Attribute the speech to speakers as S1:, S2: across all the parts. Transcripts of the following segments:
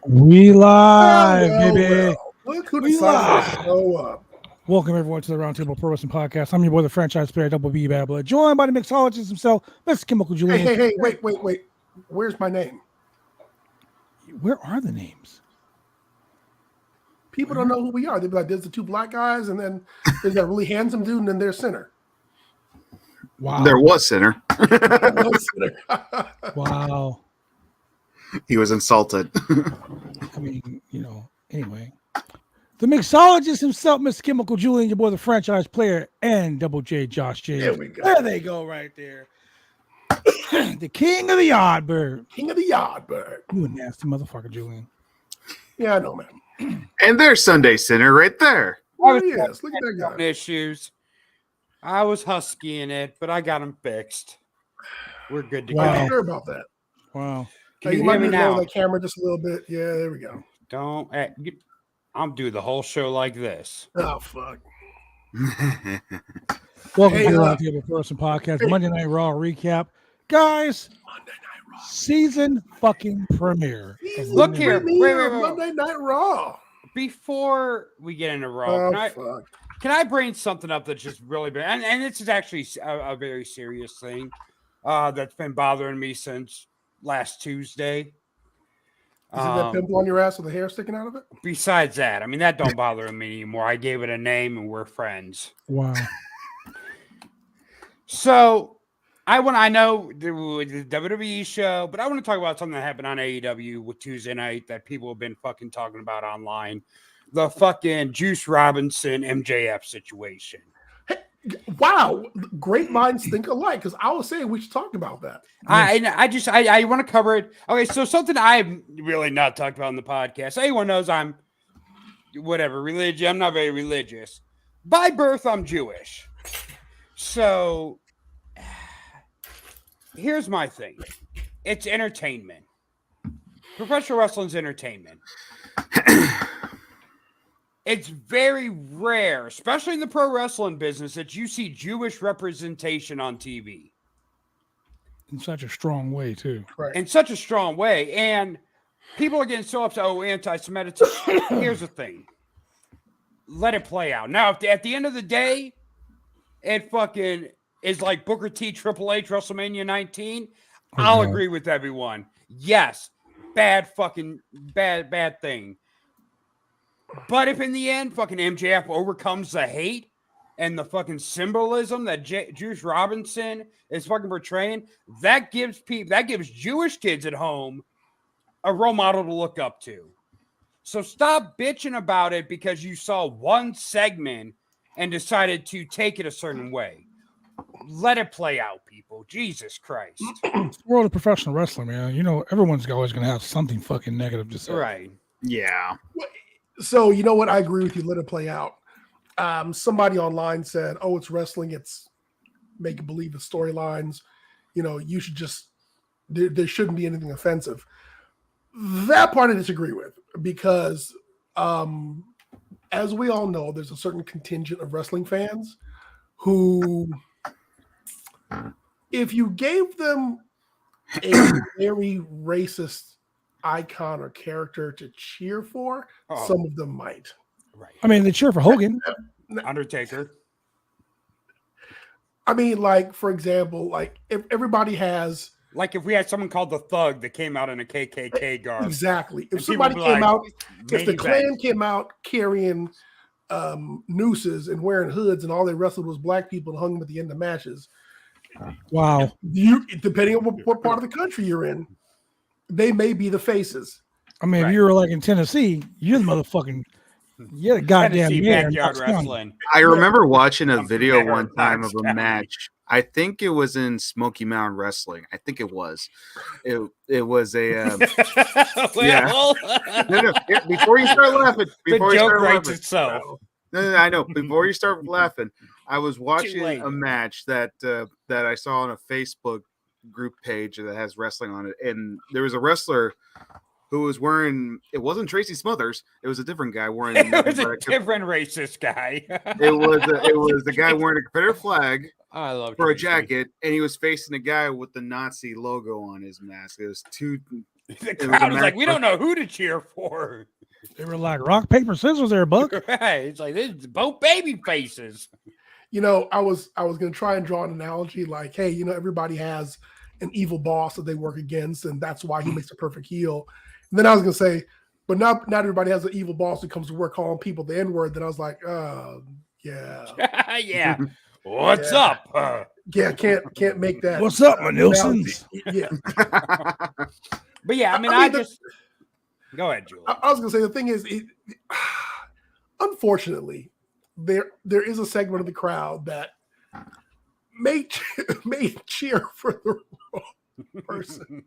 S1: We live, baby.
S2: Look who decided to show up.
S1: Welcome, everyone, to the Roundtable Pro Wrestling Podcast. I'm your boy, the franchise player, Double B Bad Blood, joined by the mixologist himself, Mr. Chemical Julian.
S2: Hey, wait. Where's my name?
S1: Where are the names?
S2: People don't know who we are. They'd be like, there's the two black guys, and then there's that really handsome dude, and then there's Center.
S3: Wow. There was Center.
S1: Wow.
S3: He was insulted.
S1: I mean, anyway. The mixologist himself, Mr. Chemical Julian, your boy, the franchise player, and Double J, Josh J.
S2: There we go.
S1: There they go right there. The king of the Yardbird.
S2: King of the Yardbird.
S1: You a nasty motherfucker, Julian.
S2: Yeah, I know, man.
S3: And there's Sunday Center right there.
S2: Oh, yes. Look at that guy.
S4: Issues. I was huskying it, but I got them fixed. We're good to
S1: Wow.
S4: go.
S2: I'm sure about that.
S1: Wow.
S4: Can
S2: You
S4: you
S2: might
S4: hear me
S2: need to lower
S4: now?
S2: the camera just a little bit. Yeah, there we go.
S4: Don't. I'm doing the whole show like this.
S2: Oh, fuck.
S1: Welcome
S2: Hey,
S1: to the Roundtable Pro Wrestling Podcast, Monday Night Raw recap. Guys,
S2: Monday Night Raw.
S1: season fucking premiere.
S4: Look here. Wait.
S2: Monday Night Raw.
S4: Before we get into Raw,
S2: Oh, fuck.
S4: can I bring something up that's just really bad? And this is actually a very serious thing that's been bothering me since last Tuesday.
S2: Is it that pimple on your ass with the hair sticking out of it?
S4: Besides that, I mean, that don't bother me anymore. I gave it a name and we're friends.
S1: Wow.
S4: So I know the WWE show, but I want to talk about something that happened on AEW with Tuesday night that people have been fucking talking about online. The fucking Juice Robinson MJF situation.
S2: Hey, wow. Great minds think alike, because I was saying we should talk about that.
S4: I want to cover it. Okay, so something I've really not talked about on the podcast. Everyone knows I'm religious. I'm not very religious. By birth, I'm Jewish. So here's my thing. It's entertainment. Professional wrestling's entertainment. It's very rare, especially in the pro wrestling business, that you see Jewish representation on TV.
S1: In such a strong way, too.
S2: Right.
S4: In such a strong way. And people are getting so upset, anti-Semitic. Here's the thing. Let it play out. Now, if at the end of the day, it fucking is like Booker T, Triple H, WrestleMania 19, I'll agree with everyone. Yes, bad thing. But if in the end, fucking MJF overcomes the hate and the fucking symbolism that Juice Robinson is fucking portraying, that gives Jewish kids at home a role model to look up to. So stop bitching about it because you saw one segment and decided to take it a certain way. Let it play out, people. Jesus Christ.
S1: It's the world of professional wrestling, man. Everyone's always going to have something fucking negative to say.
S4: Right.
S3: Yeah.
S2: So, you know what? I agree with you. Let it play out. Somebody online said, it's wrestling. It's make believe the storylines. You should just, there shouldn't be anything offensive. That part I disagree with because, as we all know, there's a certain contingent of wrestling fans who if you gave them a very racist icon or character to cheer for, some of them might.
S4: Right.
S1: I mean, they cheer for Hogan.
S4: Undertaker.
S2: I mean, like, for example, like if everybody has
S4: Like if we had someone called the Thug that came out in a KKK garb.
S2: exactly. If
S4: And
S2: somebody
S4: people be
S2: came
S4: like,
S2: out, if the
S4: main
S2: Klan
S4: event.
S2: came out carrying nooses and wearing hoods, and all they wrestled was black people and hung them at the end of matches,
S1: Wow.
S2: you depending on what part of the country you're in, they may be the faces.
S1: I mean,
S4: Right.
S1: if you were like in Tennessee, you're the motherfucking, you're the goddamn
S4: Tennessee
S1: mayor. in
S4: backyard
S1: Knox County.
S4: wrestling.
S3: I remember watching a
S4: I'm
S3: video
S4: from
S3: one time
S4: Knox
S3: of a
S4: County.
S3: match. I think it was in Smoky Mountain Wrestling. I think it was. It was a.
S4: Well,
S3: No. Yeah, before you start laughing,
S4: the
S3: before you
S4: joke
S3: start
S4: writes
S3: laughing,
S4: itself.
S3: no, I know. Before you start laughing, I was watching
S4: late.
S3: a match that I saw on a Facebook group page that has wrestling on it, and there was a wrestler who was wearing. It wasn't Tracy Smothers. It was a different guy wearing.
S4: It was a
S3: nothing but
S4: different racist guy.
S3: It was the guy wearing a Confederate flag
S4: I love
S3: for a
S4: Tracy.
S3: jacket, and he was facing a guy with the Nazi logo on his mask. It was two.
S4: The
S3: was a
S4: crowd was like,
S3: match
S4: "We don't know who to cheer for."
S1: They were like rock, paper, scissors there, Buck.
S4: Right? It's like this is both baby faces.
S2: You know, I was going to try and draw an analogy, like, hey, you know, everybody has an evil boss that they work against, and that's why he makes a perfect heel. And then I was going to say, but not everybody has an evil boss that comes to work calling people the N-word. Then I was like, yeah,
S4: Yeah. What's
S2: Yeah.
S4: up?
S2: yeah, can't make that.
S1: What's up, my
S2: analogy.
S1: Nilsons?
S2: Yeah,
S4: But yeah, I mean,
S2: I mean,
S4: go ahead, Julie.
S2: I was going to say the thing is, unfortunately, there is a segment of the crowd that may cheer for the wrong person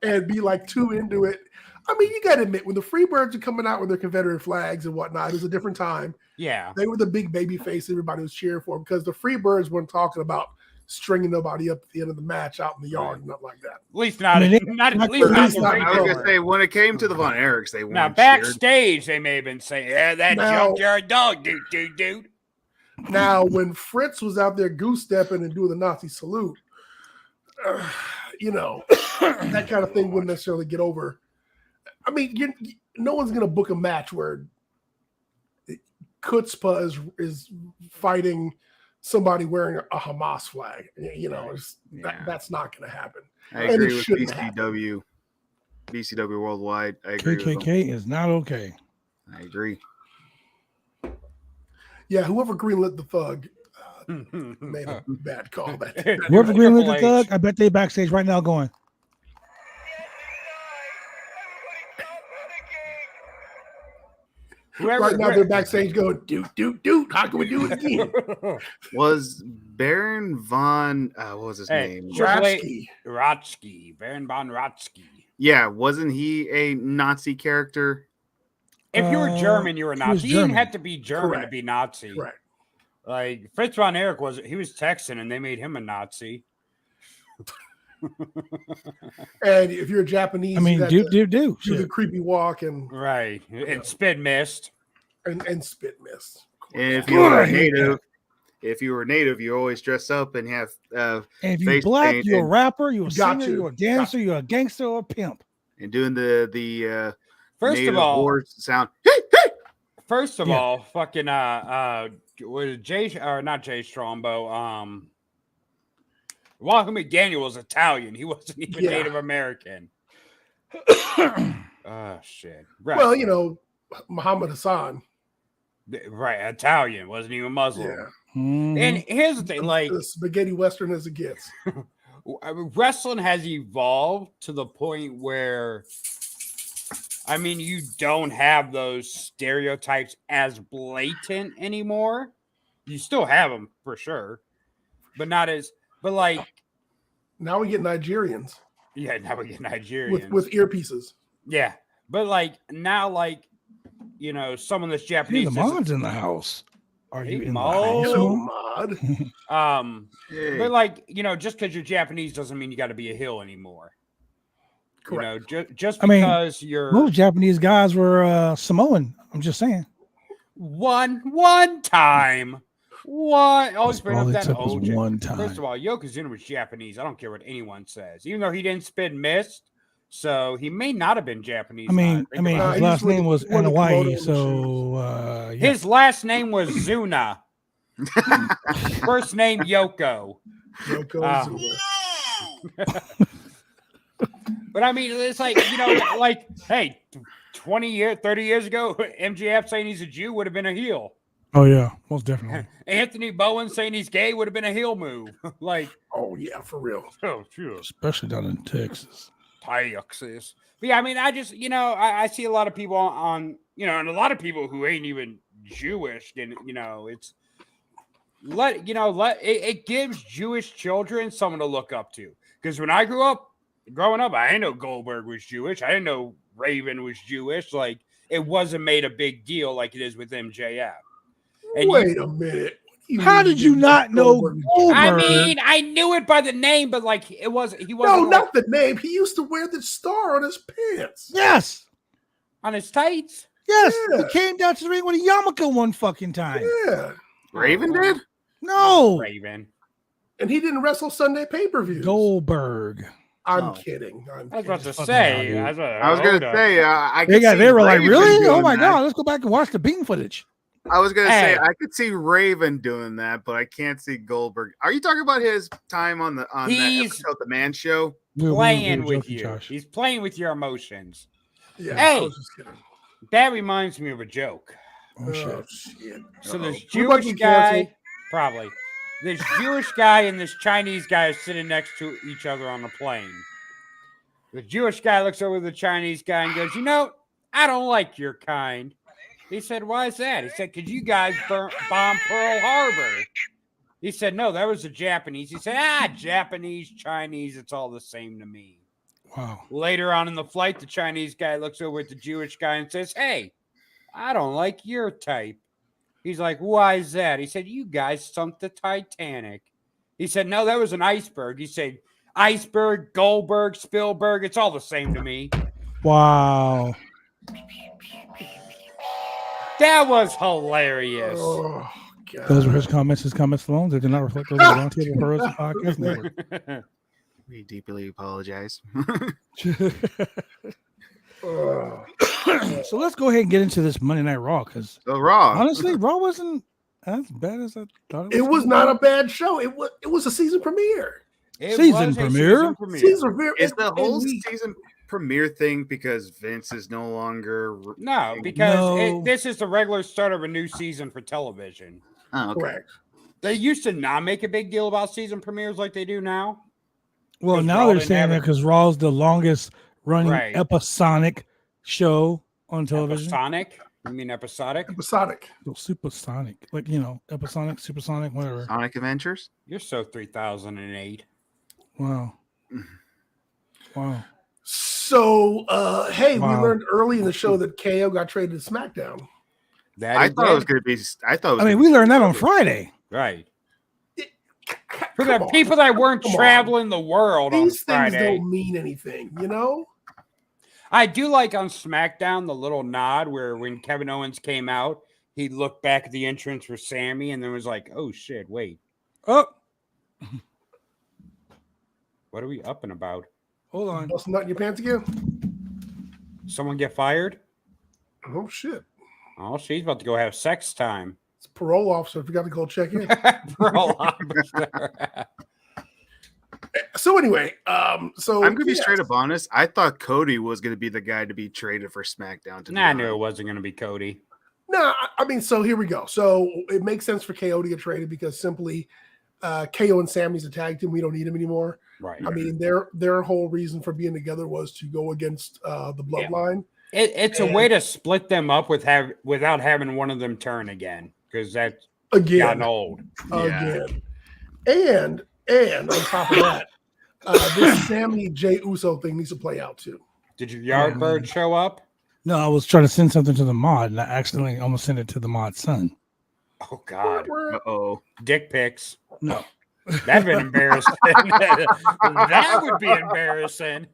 S2: and be like too into it. I mean, you got to admit, when the Freebirds are coming out with their Confederate flags and whatnot, it was a different time.
S4: Yeah.
S2: They were the big baby face everybody was cheering for, because the Freebirds weren't talking about stringing nobody up at the end of the match out in the yard and nothing like that.
S4: At least not.
S1: I mean,
S4: At least not. the
S2: not-
S3: I was
S4: regular.
S3: gonna say when it came to the Von Erichs, they weren't
S4: Now
S3: cheered.
S4: backstage, they may have been saying, "Yeah, that
S2: Now-
S4: junkyard dog, dude."
S2: Now, when Fritz was out there goose stepping and doing the Nazi salute, you know, that kind of thing wouldn't necessarily get over. I mean, no one's going to book a match where Kutzpah is fighting somebody wearing a Hamas flag. You know, that's not going to happen.
S3: I
S2: and
S3: agree
S2: it
S3: with
S2: shouldn't
S3: BCW Worldwide. I agree with them.
S1: KKK is not okay.
S3: I agree.
S2: Yeah, whoever greenlit the Thug made a bad call.
S1: Whoever greenlit the
S4: H.
S1: Thug, I bet they backstage right now going,
S2: Right now, they're backstage going, dude, how can we do it again?
S3: Was Baron von what was his
S4: Hey,
S3: name?
S4: Triple H-
S2: Ratsky.
S4: Rotsky, Baron von Rotsky.
S3: Yeah, wasn't he a Nazi character?
S4: If you were German, you were
S1: he
S4: Nazi.
S1: was
S4: You didn't
S1: German.
S4: have to be German
S2: Correct.
S4: to be Nazi.
S2: Correct.
S4: Like Fritz von Erich was Texan, and they made him a Nazi.
S2: And if you're Japanese,
S1: I mean,
S2: you got
S1: do
S2: to do the
S1: shit.
S2: creepy walk and
S4: Right, and spit mist.
S2: spit mist.
S3: And if you were a native, you always dress up and have
S1: And if you
S3: face
S1: black,
S3: paint
S1: you're a
S3: and-
S1: rapper, you're a
S2: Got
S1: singer,
S2: to.
S1: you're a dancer, you're a gangster, or a pimp.
S3: and doing the
S4: First
S3: native
S4: of all,
S3: war sound.
S4: First of
S1: Yeah.
S4: all, fucking was Jay or not Jay Strombo? Walker McDaniel was Italian. He wasn't even
S2: Yeah.
S4: Native American. Oh shit! Right.
S2: Well, you know, Muhammad Hassan.
S4: right, Italian wasn't even Muslim.
S2: Yeah.
S1: Mhm.
S4: And here's the thing: like
S2: The spaghetti western as it gets.
S4: wrestling has evolved to the point where, I mean, you don't have those stereotypes as blatant anymore. You still have them for sure, but not as. But like,
S2: Now we get Nigerians
S4: yeah, now we get Nigerians
S2: with earpieces.
S4: yeah, but like now, like you know, someone that's
S1: Hey,
S4: Japanese.
S1: the mod's in the house. Are
S4: Hey,
S1: you in the
S4: Mo.
S1: house?
S2: Hello,
S1: Mo?
S2: Mod.
S3: Hey.
S4: But like you know, just because you're Japanese doesn't mean you got to be a heel anymore.
S2: Correct.
S4: You know, just
S1: I mean,
S4: because you're
S1: Most Japanese guys were Samoan. I'm just saying.
S4: one time. What? Always bring
S1: All
S4: up
S1: it
S4: that
S1: took was
S4: OJ.
S1: one time.
S4: First of all, Yokozuna was Japanese. I don't care what anyone says. Even though he didn't spin mist, so he may not have been Japanese.
S1: I mean,
S4: now that I think about
S1: his
S4: it.
S1: last name was
S2: one of the
S1: Anawai,
S2: kimono
S1: so yeah.
S4: His last name was Zuna. First name Yoko.
S2: Yokozuna.
S4: But I mean, it's like, like, hey, 20 years, 30 years ago, MJF saying he's a Jew would have been a heel.
S1: Oh yeah, most definitely.
S4: Anthony Bowen saying he's gay would have been a heel move. Like,
S2: Oh yeah, for real.
S4: oh, sure.
S1: Especially down in Texas.
S4: Texas. But yeah, I mean, I just, I see a lot of people on, and a lot of people who ain't even Jewish, and, it's, it gives Jewish children someone to look up to. Because when I growing up, I didn't know Goldberg was Jewish. I didn't know Raven was Jewish. Like, it wasn't made a big deal like it is with MJF. And
S2: Wait a minute.
S1: How did you not know Goldberg?
S4: I mean, I knew it by the name, but like he wasn't.
S2: No, not the name. He used to wear the star on his pants.
S1: Yes.
S4: On his tights.
S1: Yes.
S2: Yeah.
S1: He came down to the ring with a yarmulke one fucking time.
S2: Yeah.
S3: Raven did?
S1: No.
S4: Raven.
S2: And he didn't wrestle Sunday pay-per-views.
S1: Goldberg.
S2: I'm
S3: Oh.
S2: kidding.
S4: I was about to
S1: Fucking
S4: say.
S1: hell, dude.
S3: I was going to say, I could
S1: They
S3: see
S1: were like,
S3: Raven
S1: really? Oh
S3: doing
S1: my
S3: that.
S1: god, let's go back and watch the Bean footage.
S3: I was going to
S4: Hey.
S3: say, I could see Raven doing that, but I can't see Goldberg. Are you talking about his time on that episode, The Man Show?
S4: Playing
S1: We were
S4: with
S1: joking,
S4: you.
S1: Josh.
S4: He's playing with your emotions.
S2: Yeah,
S4: Hey.
S2: I was just kidding.
S4: That reminds me of a joke.
S1: Oh shit.
S2: Oh, shit.
S4: So this
S2: We're about to
S4: Jewish
S2: be
S4: guy,
S2: canceled.
S4: probably. This Jewish guy and this Chinese guy are sitting next to each other on a plane. The Jewish guy looks over the Chinese guy and goes, I don't like your kind. He said, why is that? He said, because you guys bombed Pearl Harbor. He said, no, that was the Japanese. He said, Japanese, Chinese, it's all the same to me.
S1: Wow.
S4: Later on in the flight, the Chinese guy looks over at the Jewish guy and says, hey, I don't like your type. He's like, why is that? He said, you guys sunk the Titanic. He said, no, that was an iceberg. He said, iceberg, Goldberg, Spielberg, it's all the same to me.
S1: Wow.
S4: That was hilarious.
S2: Oh, God.
S1: Those were his comments alone. They did not reflect those of the Roundtable Heroes Podcast Network.
S3: We deeply apologize.
S2: Oh.
S1: So let's go ahead and get into this Monday Night Raw because
S3: So Raw.
S1: honestly, Raw wasn't as bad as I thought
S2: It was not a bad show. It was a season premiere.
S4: It
S1: Season
S4: was a
S1: premiere?
S4: season premiere.
S2: Season premiere.
S3: Is the
S2: and
S3: whole
S2: we-
S3: season premiere thing because Vince is no longer?
S4: No, because
S1: No.
S4: this is the regular start of a new season for television.
S3: Oh, okay.
S2: Correct.
S4: They used to not make a big deal about season premieres like they do now.
S1: Well,
S4: 'Cause
S1: now
S4: Raw
S1: they're
S4: didn't
S1: saying
S4: have
S1: that
S4: it.
S1: because Raw's the longest running
S4: Right.
S1: episodic show on television.
S4: Episodic? You mean episodic?
S2: Episodic.
S1: Well, supersonic, like episodic, supersonic, whatever.
S3: Sonic Adventures.
S4: You're so 3008.
S1: Wow. Wow.
S2: So, hey,
S1: Wow.
S2: we learned early in the show that KO got traded to SmackDown.
S4: That
S3: I
S4: is
S3: thought it was
S4: it.
S3: going to be. I thought. It was
S1: I mean,
S3: gonna
S1: we
S3: be
S1: learned that on
S3: October.
S1: Friday.
S4: Right. For
S2: Come
S4: the
S2: on.
S4: people that weren't
S2: Come on.
S4: traveling the world on
S2: These things
S4: Friday.
S2: don't mean anything, you know?
S4: I do like on SmackDown the little nod where when Kevin Owens came out, he looked back at the entrance for Sammy and then was like, oh shit, wait,
S1: Oh,
S4: what are we up and about?
S1: hold on.
S2: Busting nut in your pants again?
S4: Someone get fired?
S2: Oh, shit.
S4: Oh, she's about to go have sex time.
S2: It's parole officer. Forgot to go check in.
S4: Pearl Harbor.
S2: So, anyway,
S3: I'm going to be straight up honest. I thought Cody was going to be the guy to be traded for SmackDown.
S4: Nah, I knew it wasn't going to be Cody.
S2: No, I mean, so here we go. So it makes sense for KO to get traded because simply KO and Sammy's a tag team. We don't need him anymore.
S4: Right.
S2: I mean, their whole reason for being together was to go against the bloodline.
S4: It's a way to split them up without having one of them turn again because that's
S2: Again.
S4: gotten old.
S2: Again. And on top of that, this Sammy Jey Uso thing needs to play out too.
S4: Did your Yardbird show up?
S1: No, I was trying to send something to the mod, and I accidentally almost sent it to the mod's son.
S4: Oh God,
S3: Oh,
S4: dick pics.
S1: No.
S4: That'd been embarrassing. That would be embarrassing.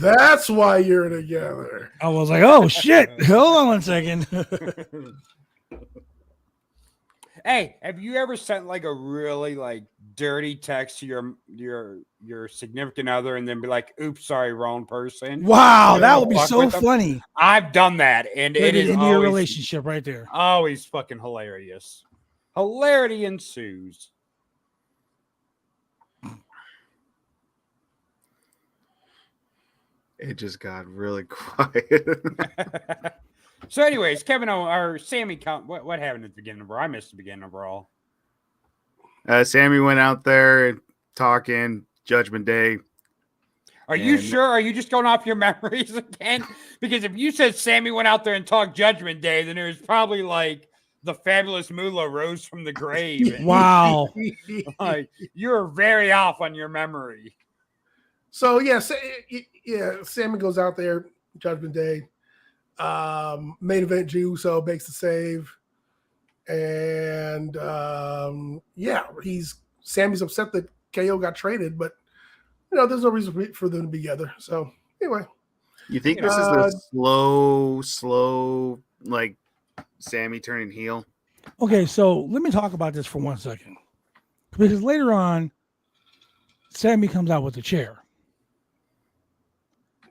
S2: That's why you're together.
S1: I was like, oh shit. Hold on one second.
S4: Hey, have you ever sent like a really like dirty text to your significant other and then be like, "Oops, sorry, wrong person"?
S1: Wow, that
S2: No.
S1: would be
S4: Fuck
S1: so
S4: with them?
S1: funny.
S4: I've done that, and
S1: Let
S4: it
S1: it
S4: is
S1: into your
S4: always
S1: relationship right there.
S4: always fucking hilarious. Hilarity ensues.
S3: It just got really quiet.
S4: So, anyways, Kevin or Sammy, what happened at the beginning of Raw? I missed the beginning of Raw.
S3: Sammy went out there talking Judgment Day.
S4: Are you
S3: And-
S4: sure? Are you just going off your memories again? Because if you said Sammy went out there and talked Judgment Day, then it was probably like the fabulous Moolah rose from the grave.
S1: Wow.
S4: Like, you're very off on your memory.
S2: So yeah, Sammy goes out there, Judgment Day. Main event, Jey Uso makes the save, and Sammy's upset that KO got traded, but there's no reason for them to be together. So anyway,
S3: You think this is a slow, like Sammy turning heel?
S1: Okay, so let me talk about this for 1 second. Because later on, Sammy comes out with the chair.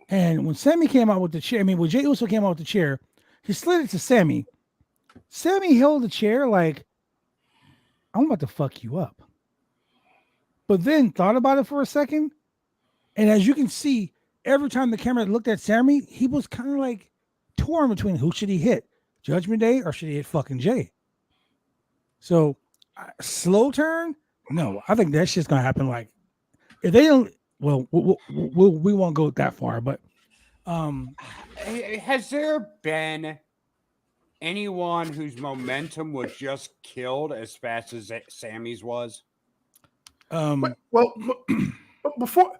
S1: And when Sammy came out with the chair, when Jey Uso came out with the chair, he slid it to Sammy. Sammy held the chair like, I'm about to fuck you up. But then thought about it for a second. And as you can see, every time the camera looked at Sammy, he was kind of like torn between who should he hit, Judgment Day or should he hit fucking Jay? So slow turn? No, I think that shit's gonna happen. Like if they don't, well, we won't go that far, but
S4: has there been anyone whose momentum was just killed as fast as Sammy's was?
S2: well, before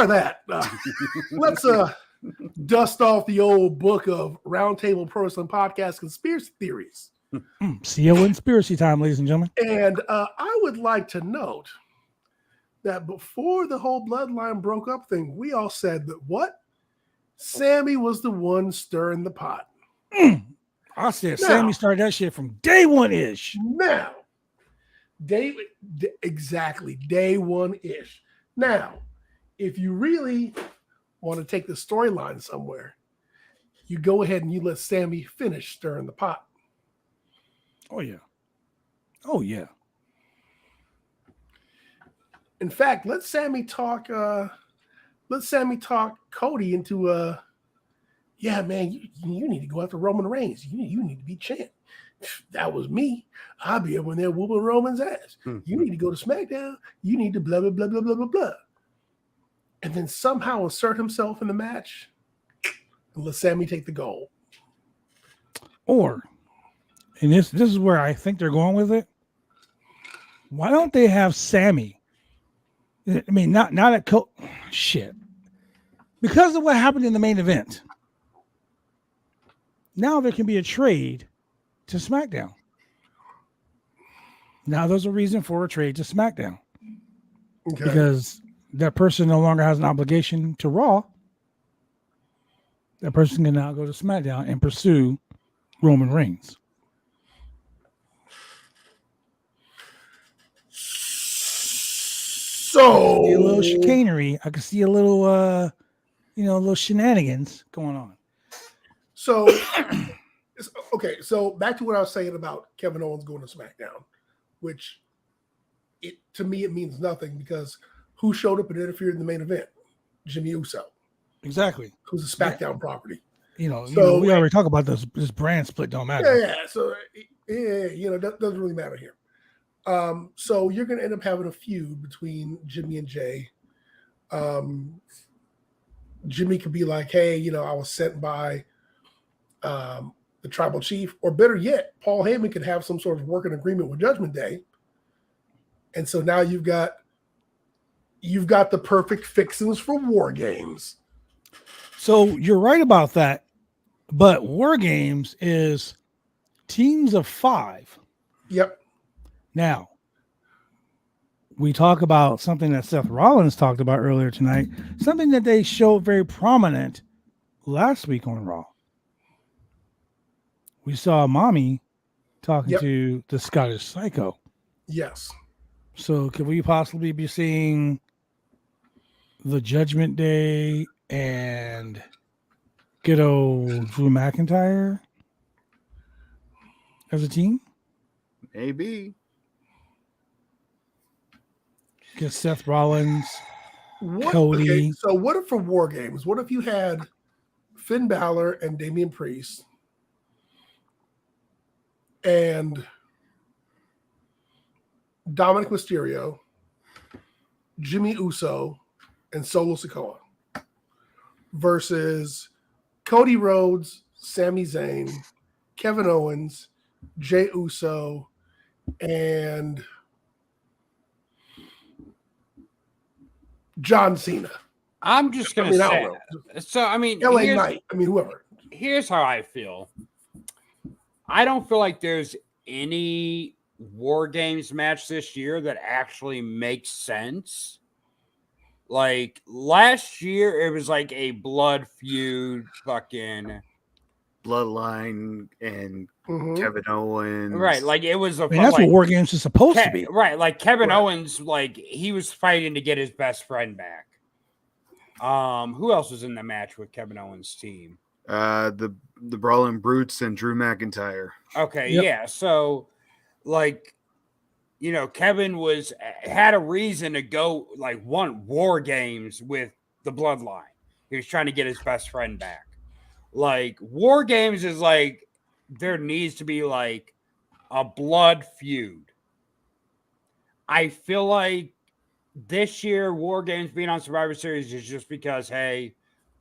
S2: that, let's dust off the old book of Roundtable Pro Wrestling Podcast Conspiracy Theories.
S1: CEO Conspiracy time, ladies and gentlemen.
S2: And I would like to note that before the whole bloodline broke up thing, we all said that what? Sammy was the one stirring the pot.
S1: I said Sammy started that shit from day one-ish.
S2: Now, exactly, day one-ish. Now, if you really want to take the storyline somewhere, you go ahead and you let Sammy finish stirring the pot.
S1: Oh, yeah. Oh, yeah.
S2: In fact, let Sammy talk Cody into yeah, man, you need to go after Roman Reigns. You need to be champ. That was me. I'll be over there whooping Roman's ass. You need to go to SmackDown. You need to blah, blah, blah, blah, blah, blah, blah. And then somehow insert himself in the match and let Sammy take the gold.
S1: Or, and this is where I think they're going with it. Why don't they have Sammy? I mean, not at shit. Because of what happened in the main event. Now there can be a trade to SmackDown. Now there's a reason for a trade to SmackDown.
S2: Okay.
S1: Because that person no longer has an obligation to Raw. That person can now go to SmackDown and pursue Roman Reigns.
S2: So
S1: I see a little chicanery. I can see a little little shenanigans going on.
S2: So okay, so back to what I was saying about Kevin Owens going to SmackDown, which to me it means nothing because who showed up and interfered in the main event? Jimmy Uso.
S1: Exactly.
S2: Who's a SmackDown property.
S1: We already talk about this brand split don't matter.
S2: Yeah. So that doesn't really matter here. So you're going to end up having a feud between Jimmy and Jay. Jimmy could be like, hey, I was sent by the tribal chief, or better yet, Paul Heyman could have some sort of working agreement with Judgment Day. And so now you've got the perfect fixings for War Games.
S1: So you're right about that, but War Games is teams of 5.
S2: Yep.
S1: Now, we talk about something that Seth Rollins talked about earlier tonight, something that they showed very prominent last week on Raw. We saw Mommy talking
S2: Yep.
S1: to the Scottish Psycho.
S2: Yes.
S1: So could we possibly be seeing the Judgment Day and good old Drew McIntyre as a team?
S3: Maybe.
S1: Get Seth Rollins,
S2: Okay,
S1: Cody.
S2: so what if for War Games? What if you had Finn Balor and Damian Priest and Dominic Mysterio, Jimmy Uso, and Solo Sikoa versus Cody Rhodes, Sami Zayn, Kevin Owens, Jey Uso, and John Cena.
S4: I'm just gonna
S2: I
S4: say.
S2: don't know.
S4: So I mean,
S2: LA Knight. I mean, whoever.
S4: Here's how I feel. I don't feel like there's any War Games match this year that actually makes sense. Like last year, it was like a blood feud, fucking
S3: Bloodline and
S2: Mhm.
S3: Kevin Owens.
S4: right. Like it was a
S1: I mean, that's
S4: like,
S1: what War Games is supposed to be.
S4: right. Like Kevin
S2: Right.
S4: Owens, like he was fighting to get his best friend back. Who else was in the match with Kevin Owens' team?
S3: The Brawling Brutes and Drew McIntyre.
S4: Okay,
S1: Yep.
S4: yeah. So, like, you know, Kevin had a reason to go like want War Games with the Bloodline. He was trying to get his best friend back. Like War Games is like there needs to be like a blood feud. I feel like this year War Games being on Survivor Series is just because hey,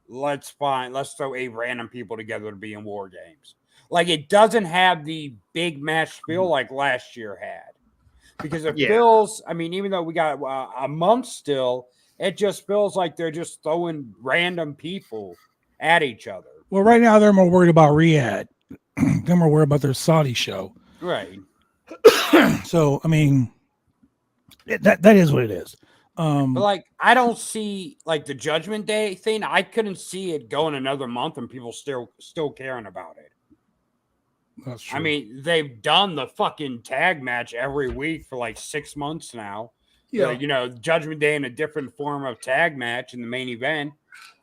S4: let's throw 8 random people together to be in War Games. Like it doesn't have the big match feel like last year had. Because it feels, I mean, even though we got a month still, it just feels like they're just throwing random people at each other.
S1: Well, right now they're more worried about Riyadh. They're more worried about their Saudi show.
S4: Right.
S1: So, I mean, that is what it is.
S4: But like, I don't see like the Judgment Day thing. I couldn't see it going another month and people still caring about it.
S1: That's true.
S4: I mean, they've done the fucking tag match every week for like 6 months now.
S2: Yeah.
S4: You know, Judgment Day in a different form of tag match in the main event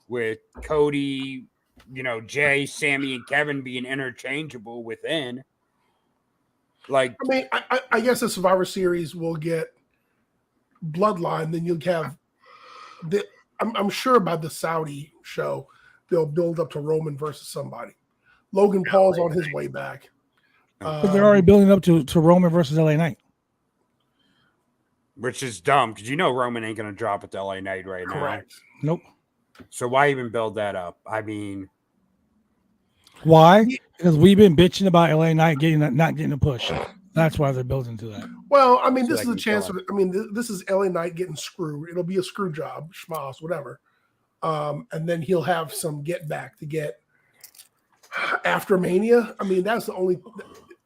S4: with Cody, you know, Jay, Sammy, and Kevin being interchangeable within. Like,
S2: I mean, I guess the Survivor Series will get Bloodline. Then you'll have I'm sure by the Saudi show they'll build up to Roman versus somebody. Logan Paul's on his way back.
S1: but they're already building up to Roman versus LA Knight.
S4: which is dumb because you know Roman ain't going to drop at the LA Knight right
S2: Correct.
S1: Nope.
S4: now. So why even build that up? I mean,
S1: Why? Because we've been bitching about LA Knight not getting a push. That's why they're building to that.
S2: Well, I mean,
S4: So
S2: this
S4: they
S2: is a
S4: can
S2: chance.
S4: fill
S2: I mean, this is LA Knight getting screwed. It'll be a screw job, schmoz, whatever. And then he'll have some get back to get after Mania. I mean, that's the only.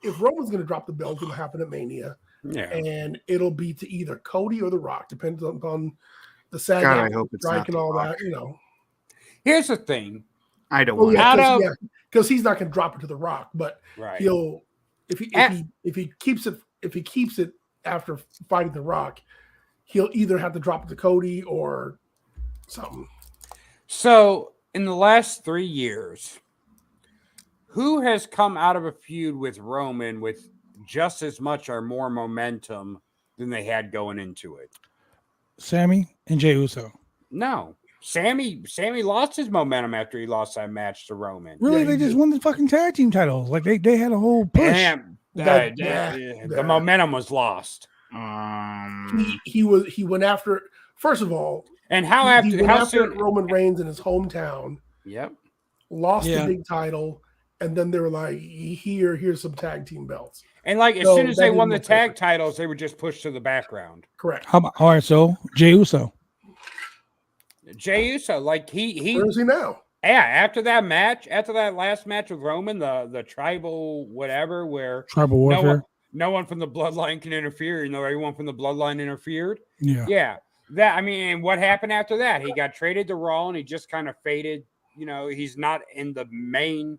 S2: If Roman's going to drop the belt, it'll happen at Mania,
S4: yeah.
S2: and it'll be to either Cody or The Rock, depends on the SAG
S3: God, I hope it's
S2: strike
S3: not
S2: and
S3: The
S2: all
S3: Rock.
S2: that. You know.
S4: Here's the thing.
S3: I don't
S2: Oh
S3: want
S2: yeah,
S3: it.
S2: because he's not going to drop it to The Rock, but
S4: Right.
S2: he'll if he keeps it after fighting The Rock, he'll either have to drop it to Cody or something.
S4: So in the last 3 years, who has come out of a feud with Roman with just as much or more momentum than they had going into it?
S1: Sammy and Jey Uso.
S4: No. Sammy lost his momentum after he lost that match to Roman.
S1: Really,
S2: Yeah,
S1: they
S2: he
S1: just
S2: did.
S1: won the fucking tag team titles. Like they had a whole push.
S4: And
S2: That-
S4: the momentum was lost.
S2: He went after. First of all,
S4: And how
S2: he
S4: after
S2: went
S4: how
S2: after
S4: soon?
S2: Roman Reigns in his hometown,
S4: Yep.
S2: lost
S1: Yeah.
S2: the big title, and then they were like, here's some tag team belts.
S4: And like as
S2: No,
S4: soon as
S2: that
S4: they
S2: didn't
S4: won the
S2: look
S4: tag
S2: different.
S4: titles, they were just pushed to the background.
S2: Correct.
S1: All right, so Jey Uso.
S4: Jey Uso, like he
S2: Where is he now?
S4: yeah, after that last match with Roman, the tribal whatever, where
S1: Tribal warfare.
S4: no one from the bloodline can interfere, even though everyone from the bloodline interfered.
S1: Yeah.
S4: Yeah. That, I mean, and what happened after that? He got traded to Raw and he just kind of faded. You know, he's not in the main.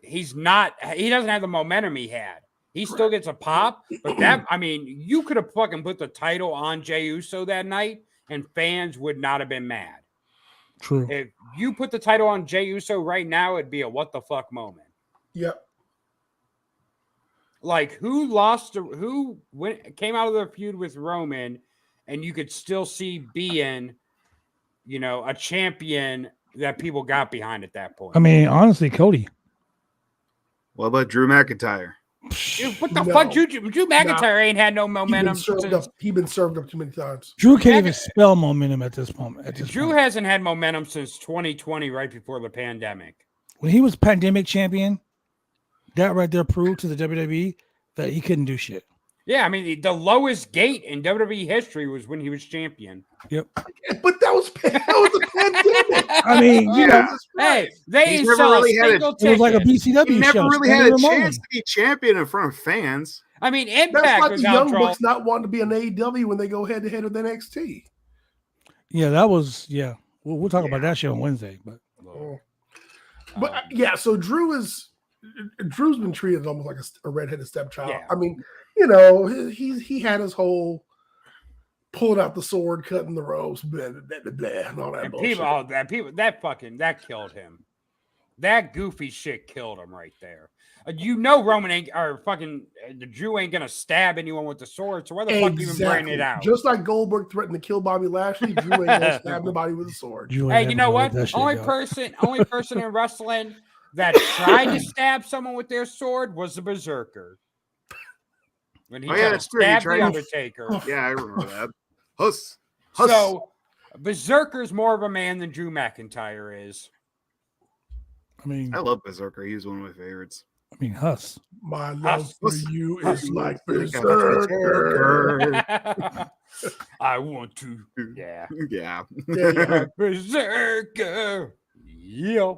S4: he's not. He doesn't have the momentum he had. He still gets a pop, but that, I mean, you could have fucking put the title on Jey Uso that night, and fans would not have been mad.
S1: True.
S4: If you put the title on Jey Uso right now, it'd be a what the fuck moment.
S2: Yep.
S4: Like, who came out of the feud with Roman, and you could still see being, a champion that people got behind at that point.
S1: I mean, honestly, Cody.
S3: What about Drew McIntyre?
S4: Dude, what the fuck? Drew McIntyre ain't had no momentum.
S2: He's been served up too many times.
S1: Drew can't even spell momentum at this moment.
S4: Drew hasn't had momentum since 2020, right before the pandemic.
S1: When he was pandemic champion, that right there proved to the WWE that he couldn't do shit.
S4: Yeah, I mean, the lowest gate in WWE history was when he was champion.
S1: Yep.
S2: But that was a pandemic.
S1: I mean,
S4: hey, they
S3: He's
S4: ain't
S3: never
S4: sell
S3: really
S4: a
S3: had
S4: single
S1: it
S4: ticket.
S1: was like a BCW
S3: He never
S1: show.
S3: really had a chance to be champion in front of fans.
S4: I mean,
S2: That's
S4: Impact
S2: like
S4: was
S2: the
S4: out
S2: Young Bucks not wanting to be an AEW when they go head to head with NXT.
S1: Yeah, that was We'll talk about that show on Wednesday, but
S2: So Drew's been treated almost like a redheaded stepchild.
S4: Yeah.
S2: I mean, he had his whole pulling out the sword, cutting the ropes, blah, blah, blah, blah, and all that
S4: and
S2: bullshit.
S4: that killed him. That goofy shit killed him right there. Roman Drew ain't gonna stab anyone with the sword. So why the fuck even bring it out?
S2: Just like Goldberg threatened to kill Bobby Lashley, Drew ain't gonna stab nobody with a sword.
S4: Hey, you know what? Only person in wrestling that tried to stab someone with their sword was the Berserker. When he tried to stab the Undertaker.
S3: Yeah, I remember that. Huss.
S4: So Berserker's more of a man than Drew McIntyre is.
S1: I mean,
S3: I love Berserker. He's one of my favorites.
S1: I mean, Huss.
S2: My love for you is like
S3: Berserker.
S4: I want to. Yeah.
S3: Yeah.
S4: Berserker. Yeah.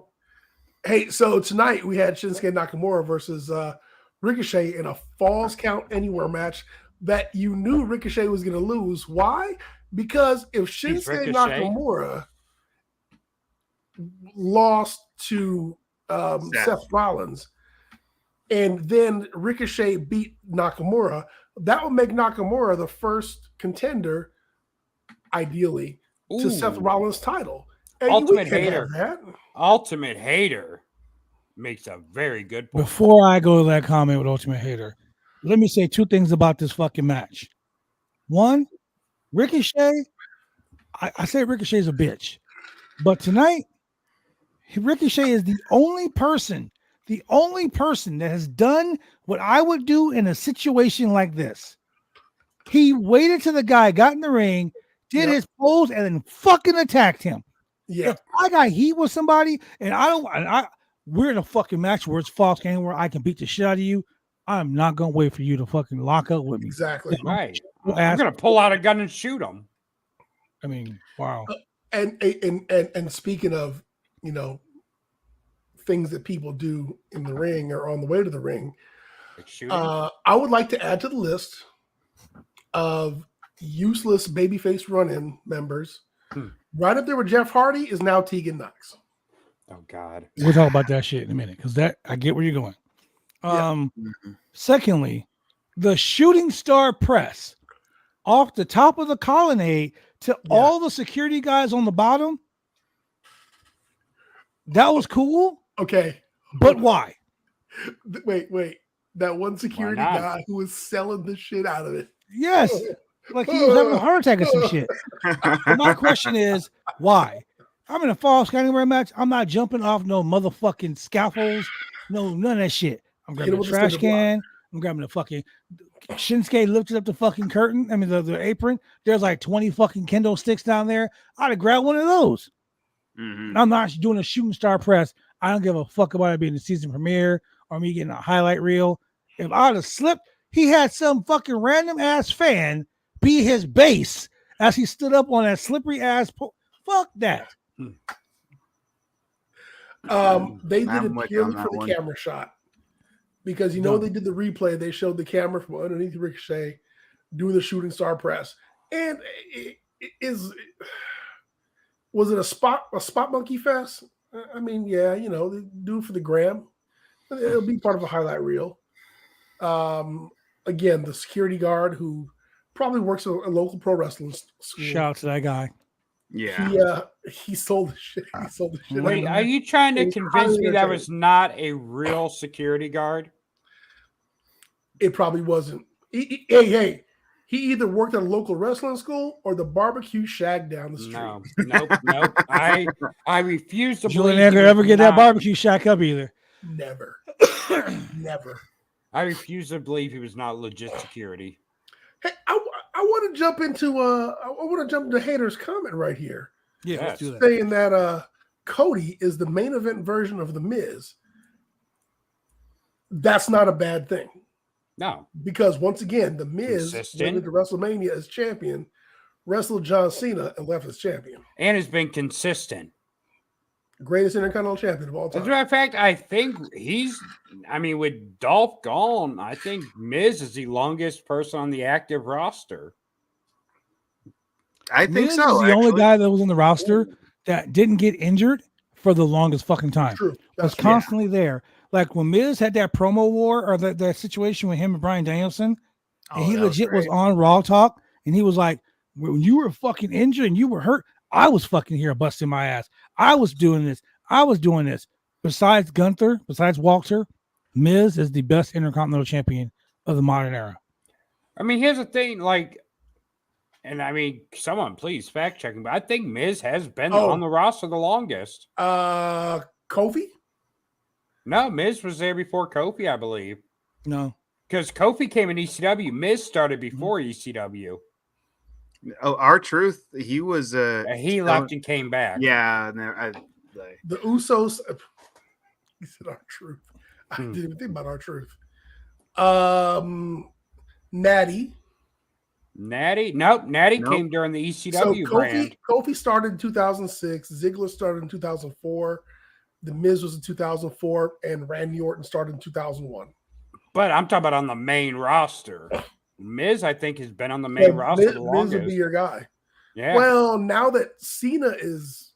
S2: Hey, so tonight we had Shinsuke Nakamura versus Ricochet in a Falls Count Anywhere match that you knew Ricochet was going to lose. Why? Because if Shinsuke Nakamura lost to Seth Rollins and then Ricochet beat Nakamura, that would make Nakamura the first contender, ideally, to Seth Rollins' title. And
S4: Ultimate Hater makes a very good point.
S1: Before I go to that comment with Ultimate Hater, let me say two things about this fucking match. One, Ricochet, I say Ricochet's a bitch. But tonight, Ricochet is the only person that has done what I would do in a situation like this. He waited till the guy got in the ring, did his pose, and then fucking attacked him.
S2: Yeah.
S1: If I got heat with somebody and we're in a fucking match where it's false game where I can beat the shit out of you, I'm not gonna wait for you to fucking lock up with me.
S2: Exactly.
S4: Right. I'm gonna pull out a gun and shoot him.
S1: I mean, wow.
S2: And speaking of, things that people do in the ring or on the way to the ring, I would like to add to the list of useless babyface run-in members. Right up there with Jeff Hardy is now Tegan Knox.
S4: Oh God.
S1: We'll talk about that shit in a minute because I get where you're going. Secondly, the shooting star press off the top of the colonnade to all the security guys on the bottom. That was cool.
S2: Okay.
S1: But why?
S2: Wait. That one security guy who was selling the shit out of it.
S1: Yes. Like he was having a heart attack or some shit. My question is, why? I'm in a Falls Count Anywhere match. I'm not jumping off no motherfucking scaffolds. No, none of that shit. I'm grabbing a trash can. I'm grabbing the fucking Shinsuke lifted up the fucking curtain. I mean, the apron. There's like 20 fucking kendo sticks down there. I'd have grabbed one of those.
S3: Mm-hmm.
S1: I'm not doing a shooting star press. I don't give a fuck about it being the season premiere or me getting a highlight reel. If I'd have slipped, he had some fucking random ass fan be his base as he stood up on that slippery ass. Fuck that.
S2: They did it purely for the camera shot because they did the replay. They showed the camera from underneath Ricochet doing the shooting star press, and was it a spot monkey fest? I mean, they do it for the gram. It'll be part of a highlight reel. Again, the security guard who probably works at a local pro wrestling school.
S1: Shout out to that guy.
S3: Yeah.
S2: He sold the shit. He sold the shit.
S4: Wait,
S2: out of
S4: are
S2: it.
S4: you trying to
S2: It's
S4: convince
S2: highly
S4: me that
S2: entertaining.
S4: was not a real security guard?
S2: It probably wasn't. Hey, he either worked at a local wrestling school or the barbecue shack down the street.
S4: No, nope. I refuse to
S1: Julian
S4: believe
S1: ain't
S4: he
S1: gonna ever
S4: was
S1: get that
S4: not-
S1: barbecue shack up either.
S2: Never. Never.
S4: I refuse to believe he was not legit security.
S2: Hey, I want to jump into Hater's comment right here,
S1: Yeah,
S4: Yes.
S1: let's do that.
S2: saying that Cody is the main event version of The Miz. That's not a bad thing.
S4: No,
S2: Because once again, The Miz
S4: Consistent.
S2: went into WrestleMania as champion, wrestled John Cena, and left as champion.
S4: and has been consistent.
S2: Greatest Intercontinental Champion of all
S4: As a
S2: time.
S4: matter of fact, I think with Dolph gone, I think Miz is the longest person on the active roster.
S3: I think
S1: Miz
S3: so.
S1: is the only
S3: actually.
S1: guy that was on the roster that didn't get injured for the longest fucking time.
S2: True.
S1: Was
S2: That's true.
S1: constantly there. Like when Miz had that promo war or that situation with him and Bryan Danielson, and
S3: Oh,
S1: he
S3: that was
S1: legit was
S3: great.
S1: on Raw Talk, and he was like, when you were fucking injured and you were hurt, I was fucking here busting my ass. I was doing this. I was doing this. Besides Gunther, besides Walter, Miz is the best Intercontinental Champion of the modern era.
S4: I mean, here's the thing, someone please fact check me, but I think Miz has been
S2: Oh.
S4: on the roster the longest.
S2: Kofi?
S4: No, Miz was there before Kofi, I believe.
S1: No.
S4: Because Kofi came in ECW. Miz started before ECW.
S3: Oh, R-Truth. He was.
S4: He left and came back.
S3: Yeah.
S2: The Usos. He said R-Truth. I
S4: Hmm.
S2: didn't even think about R-Truth. Natty.
S4: Natty? Nope. Natty
S3: Nope.
S4: came during the
S2: So
S4: ECW brand.
S2: Kofi started in 2006. Ziggler started in 2004. The Miz was in 2004, and Randy Orton started in 2001.
S4: But I'm talking about on the main roster. Miz, I think, has been on the main roster the
S2: Miz
S4: longest.
S2: would be your guy.
S4: Yeah.
S2: Well, now that Cena is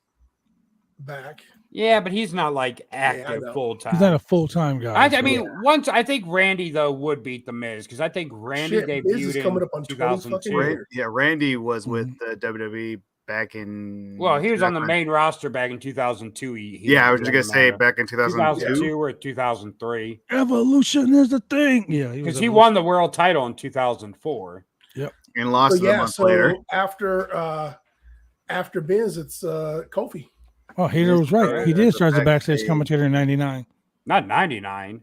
S2: back,
S4: Yeah, but he's not like
S2: I
S4: active
S2: know.
S4: full time.
S1: He's not a full-time guy.
S4: I
S1: so-
S4: mean, once I think Randy though would beat the Miz because I think Randy
S2: Shit, Miz is
S4: debuted
S2: coming
S4: in
S2: up on 20 fucking
S4: 2002.
S2: years.
S3: Yeah, Randy was
S1: Mhm.
S3: with the WWE back in.
S4: Well, he was on the main roster back in 2002.
S3: Yeah, I was just gonna say
S4: back
S3: back in 2002.
S4: 2002 or 2003
S1: Evolution is the thing. Yeah,
S4: because he won the world title in 2004.
S3: and lost
S2: So
S3: it a month later.
S2: after Miz, it's Kofi.
S1: Oh, Hater was right. He did start as a backstage
S3: Backstage.
S1: commentator in '99.
S4: Not 99.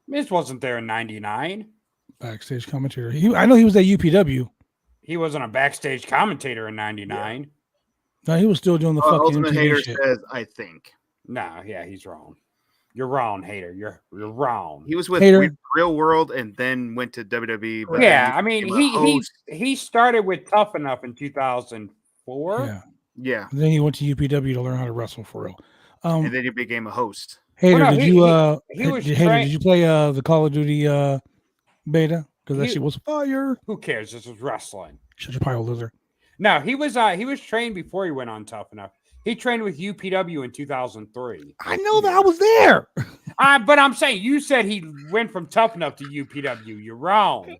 S4: Miz wasn't there in 99.
S1: Backstage commentator. I know he was at UPW.
S4: He wasn't a backstage commentator in 99.
S1: No, he was still doing the fucking
S3: Ultimate
S1: MTV
S3: Hater
S1: shit.
S3: says, I think
S4: No, yeah, he's wrong. You're wrong, Hater. You're wrong.
S3: he was with
S1: Hater.
S3: Real World and then went to WWE. but
S4: Yeah,
S3: then
S4: I mean,
S3: became a host.
S4: he started with Tough Enough in 2004.
S1: Yeah.
S3: Yeah,
S1: And then he went to UPW to learn how to wrestle for real.
S3: and then he became a host.
S1: Hater,
S4: Well, no,
S1: did
S4: he-
S1: you
S4: he was
S1: Hater,
S4: trained-
S1: did you play the Call of Duty beta? Because that
S4: He-
S1: shit was fire.
S4: Who cares? This is wrestling.
S1: Shut your pile, loser.
S4: No, he was trained before he went on Tough Enough. He trained with UPW in 2003.
S1: I know that I was there.
S4: But I'm saying you said he went from Tough Enough to UPW. You're wrong.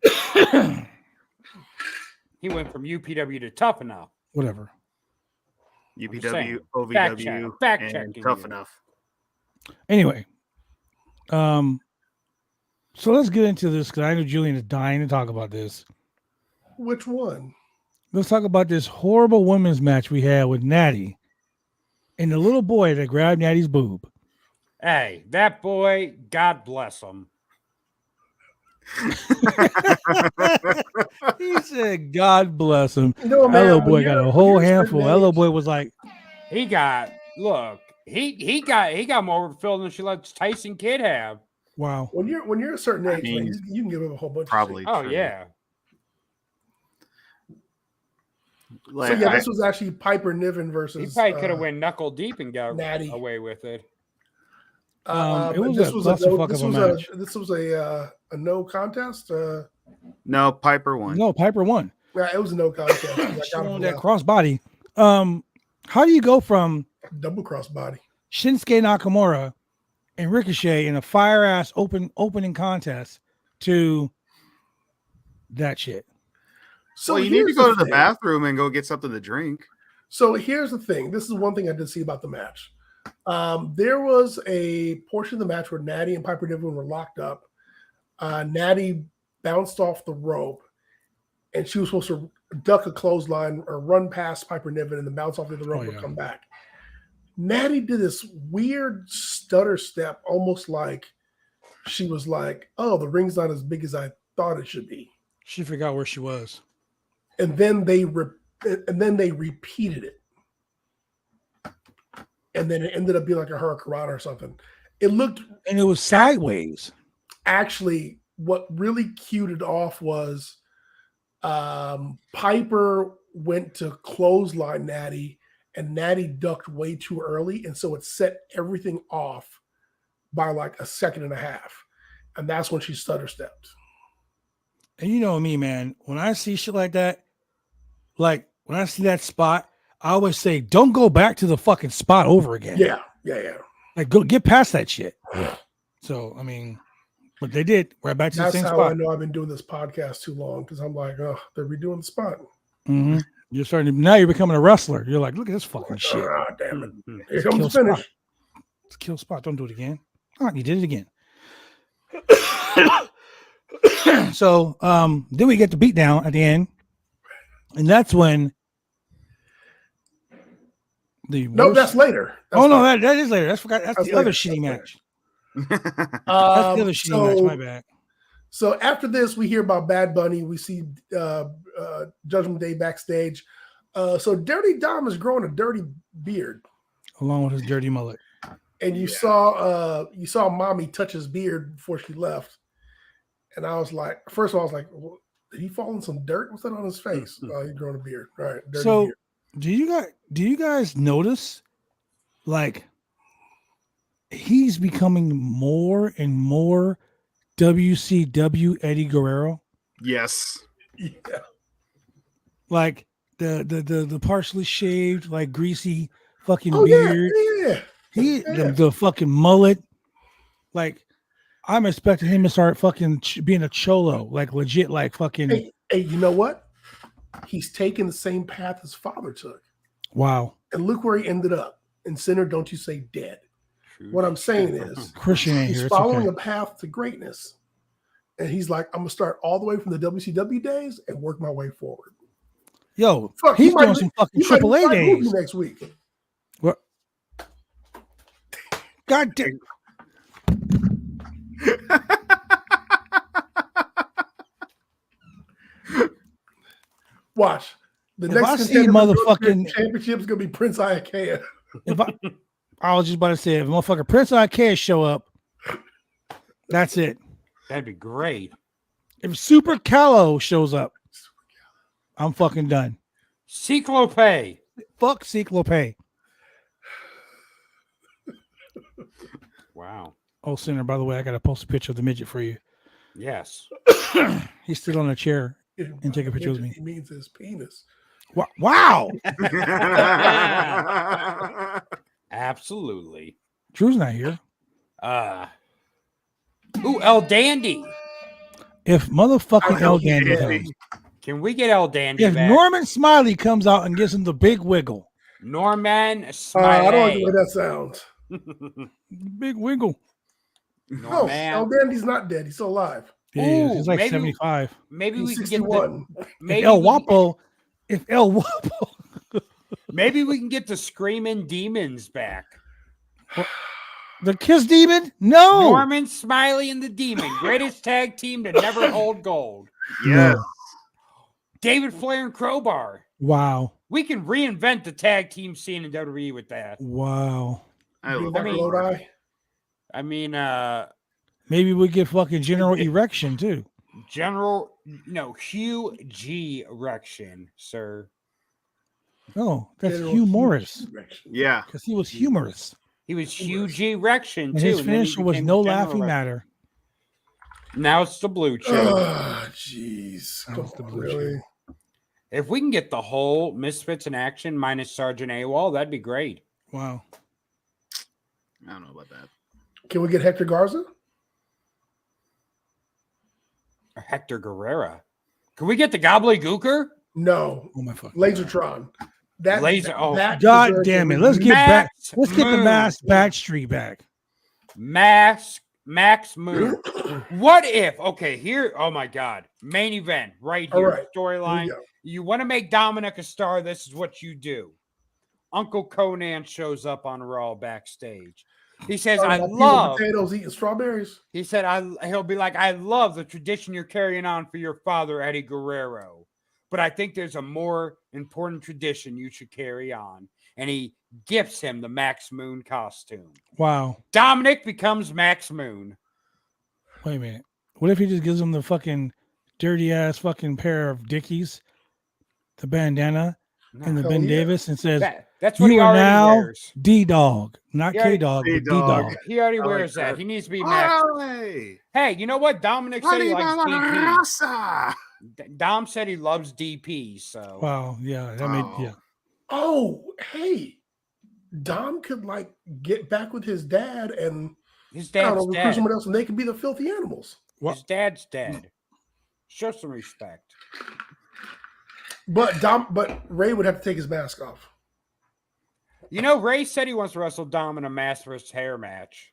S4: He went from UPW to Tough Enough.
S1: Whatever.
S3: UPW,
S4: Fact check.
S3: OVW,
S4: Fact
S3: and
S4: checking
S3: Tough
S4: you.
S3: Enough.
S1: Anyway, so let's get into this because I know Julian is dying to talk about this.
S2: Which one?
S1: Let's talk about this horrible women's match we had with Natty and the little boy that grabbed Natty's boob.
S4: Hey, that boy, God bless him.
S1: He said, "God bless him."
S2: You know,
S1: That
S2: man,
S1: little
S2: when
S1: boy
S2: you're-
S1: got a
S2: when
S1: whole
S2: you're a certain
S1: handful. That little
S2: age-
S1: boy was like,
S4: He got he got more overfilled than she lets Tyson Kidd have.
S1: "Wow."
S2: When you're a certain age,
S3: mean,
S2: man, you can give him a whole bunch.
S3: Probably.
S4: Oh
S3: true.
S4: yeah.
S2: Of
S3: Like,
S2: shit. So yeah,
S3: I-
S2: this was actually Piper Niven versus.
S4: He probably could have went knuckle deep and got
S2: Natty.
S4: away with it.
S1: It
S2: but
S1: was
S2: this
S1: a
S2: was a
S1: clusterfuck of a match.
S2: this was a no contest.
S3: no, Piper won.
S1: No, Piper won.
S2: Yeah, it was a no contest. I got
S1: She won
S2: him
S1: that
S2: left.
S1: cross body. How do you go from
S2: Double cross body.
S1: Shinsuke Nakamura and Ricochet in a fire ass opening contest to that shit.
S2: So
S3: well, you need to
S2: here's
S3: go to the
S2: thing.
S3: bathroom and go get something to drink.
S2: So here's the thing. This is one thing I did see about the match. There was a portion of the match where Natty and Piper Niven were locked up. Natty bounced off the rope, and she was supposed to duck a clothesline or run past Piper Niven and then bounce off the rope and come back. Natty did this weird stutter step, almost like she was like, "Oh, the ring's not as big as I thought it should be."
S1: She forgot where she was.
S2: And then they repeated it. And then it ended up being like a hurricanrana or something. It looked,
S1: and it was sideways.
S2: Actually, what really cued it off was Piper went to clothesline Natty, and Natty ducked way too early, and so it set everything off by like a second and a half, and that's when she stutter stepped.
S1: And you know me, man. When I see shit like that, like when I see that spot, I always say, "Don't go back to the fucking spot over again."
S2: Yeah.
S1: Like go get past that shit. So I mean, but they did. Right back to
S2: That's
S1: the same
S2: how
S1: spot.
S2: I know I've been doing this podcast too long, because I'm like, oh, they're redoing the spot.
S1: Mm-hmm. You're starting to, now you're becoming a wrestler. You're like, look at this fucking shit.
S2: Ah, damn it. Here
S1: Let's
S2: comes
S1: kill
S2: the finish.
S1: Spot. Let's kill Spot. Don't do it again. Oh, you did it again. So then we get the beat down at the end. And that's when
S2: No, that's later. That's
S1: that is later. That's the
S2: later.
S1: other shitty match. That's the other shitty match. My bad.
S2: So after this, we hear about Bad Bunny. We see Judgment Day backstage. So Dirty Dom is growing a dirty beard,
S1: Along with his dirty mullet.
S2: and you saw Mommy touch his beard before she left. And I was like, first of all, I was like, well, did he fall in some dirt? What's that on his face? Oh, he's growing a beard. All right, dirty
S1: So
S2: beard.
S1: do you guys notice, like, he's becoming more and more WCW Eddie Guerrero?
S3: Yes.
S2: Yeah.
S1: Like the partially shaved, like greasy fucking
S2: Oh
S1: beard.
S2: yeah.
S1: The fucking mullet. Like, I'm expecting him to start fucking being a cholo, like legit, like fucking.
S2: Hey, you know what? He's taking the same path his father took.
S1: Wow.
S2: And look where he ended up. And sinner, don't you say dead. What I'm saying is,
S1: Christian ain't
S2: he's
S1: here. It's
S2: following
S1: okay.
S2: a path to greatness. And he's like, I'm going to start all the way from the WCW days and work my way forward.
S1: Yo,
S2: Fuck,
S1: he's doing some fucking AAA days.
S2: Next week.
S1: What? God damn.
S2: Watch. The
S1: If
S2: next
S1: I see
S2: contender for the
S1: motherfucking-
S2: championship is going to be Prince Iakea.
S1: If I was just about to say, if motherfucker Prince Ikea show up, that's it.
S4: That'd be great.
S1: If Super Callow shows up, I'm fucking done.
S4: Cyclope.
S1: Fuck Cyclope.
S4: Wow.
S1: Oh, Sinner, by the way, I got to post a picture of the midget for you.
S4: Yes.
S1: He's still on a chair and take a picture with me.
S2: He means his penis.
S1: Wow.
S4: Absolutely.
S1: Drew's not here.
S4: Ooh, El Dandy.
S1: If motherfucking El Dandy comes,
S4: Can we get El Dandy
S1: if
S4: back?
S1: Norman Smiley comes out and gives him the big wiggle,
S4: Norman
S2: I
S4: Smiley.
S2: don't like the way that sounds.
S1: big wiggle.
S2: No,
S4: Norman.
S2: El Dandy's not dead. He's still alive.
S1: Yeah, he is.
S4: Ooh,
S1: He's like
S4: maybe-
S1: 75.
S4: Maybe
S2: He's
S4: we can get
S2: 61.
S4: maybe
S1: If El
S4: we can-
S1: Wapo, if El Wapo,
S4: maybe we can get the Screaming Demons back.
S1: the Kiss Demon, no.
S4: Norman Smiley and the Demon, greatest tag team to never hold gold.
S3: Yes.
S4: David Flair and Crowbar.
S1: Wow.
S4: We can reinvent the tag team scene in WWE with that.
S1: Wow.
S3: I love
S2: Like
S4: mean-
S2: Lodi.
S4: I mean,
S1: Maybe we get fucking General Erection too.
S4: Hugh G. Erection, sir.
S1: No, that's
S2: General
S1: Hugh Morris
S2: Direction.
S3: Yeah.
S1: because he was humorous.
S4: He was Hugh G. Erection,
S1: And
S4: too.
S1: his
S4: and then he
S1: finisher was
S4: became
S1: no
S4: General
S1: laughing
S4: Erection.
S1: matter.
S4: Now it's the Blue Chip.
S2: Oh, jeez.
S1: That
S2: Come
S1: was the
S2: on,
S1: blue
S2: really?
S4: If we can get the whole Misfits in action minus Sergeant AWOL, that'd be great.
S1: Wow.
S3: I don't know about that.
S2: Can we get Hector Garza?
S4: Hector Guerrera. Can we get the gobbledygooker?
S2: No.
S1: Oh my fuck.
S2: Lasertron. That
S4: Laser. Oh,
S2: that
S1: God
S2: deserves
S1: damn
S2: a
S1: it. Let's
S2: reboot.
S1: get back.
S4: Max
S1: Let's get the
S4: Moon.
S1: Max Backstreet back.
S4: Max Moon. What if? Okay, here. Oh my God. Main event right
S2: All
S4: here.
S2: right,
S4: Storyline.
S2: Here we go.
S4: You want to make Dominic a star? This is what you do. Uncle Conan shows up on Raw backstage. He says,
S2: Talking
S4: "I
S2: about peeling
S4: love."
S2: potatoes, eating strawberries.
S4: He said, he'll be like, "I love the tradition you're carrying on for your father, Eddie Guerrero. But I think there's a more important tradition you should carry on." And he gifts him the Max Moon costume.
S1: Wow.
S4: Dominic becomes Max Moon.
S1: Wait a minute. What if he just gives him the fucking dirty ass fucking pair of Dickies, the bandana, and the
S2: Hell
S1: Ben
S2: yeah.
S1: Davis, and says,
S4: That's what he
S1: "You are
S4: already
S1: now
S4: wears.
S1: D-Dog, not
S4: He already-
S1: K-Dog, but
S3: D-Dog.
S1: D-Dog."
S4: He already
S3: I like
S4: wears that.
S3: that.
S4: He needs to be Max.
S3: Hey,
S4: Hey, you know what? Dominic said he likes DP.
S3: Raza.
S4: Dom said he loves DP. So
S1: Wow. Yeah. That made,
S3: Wow.
S1: yeah.
S2: Oh, hey. Dom could like get back with his dad and
S4: his
S2: I don't
S4: dad's
S2: know, recruit
S4: dead.
S2: someone else and they could be the filthy animals.
S4: His dad's dead. Show some respect.
S2: But Ray would have to take his mask off.
S4: You know, Ray said he wants to wrestle Dom in a mask versus hair match.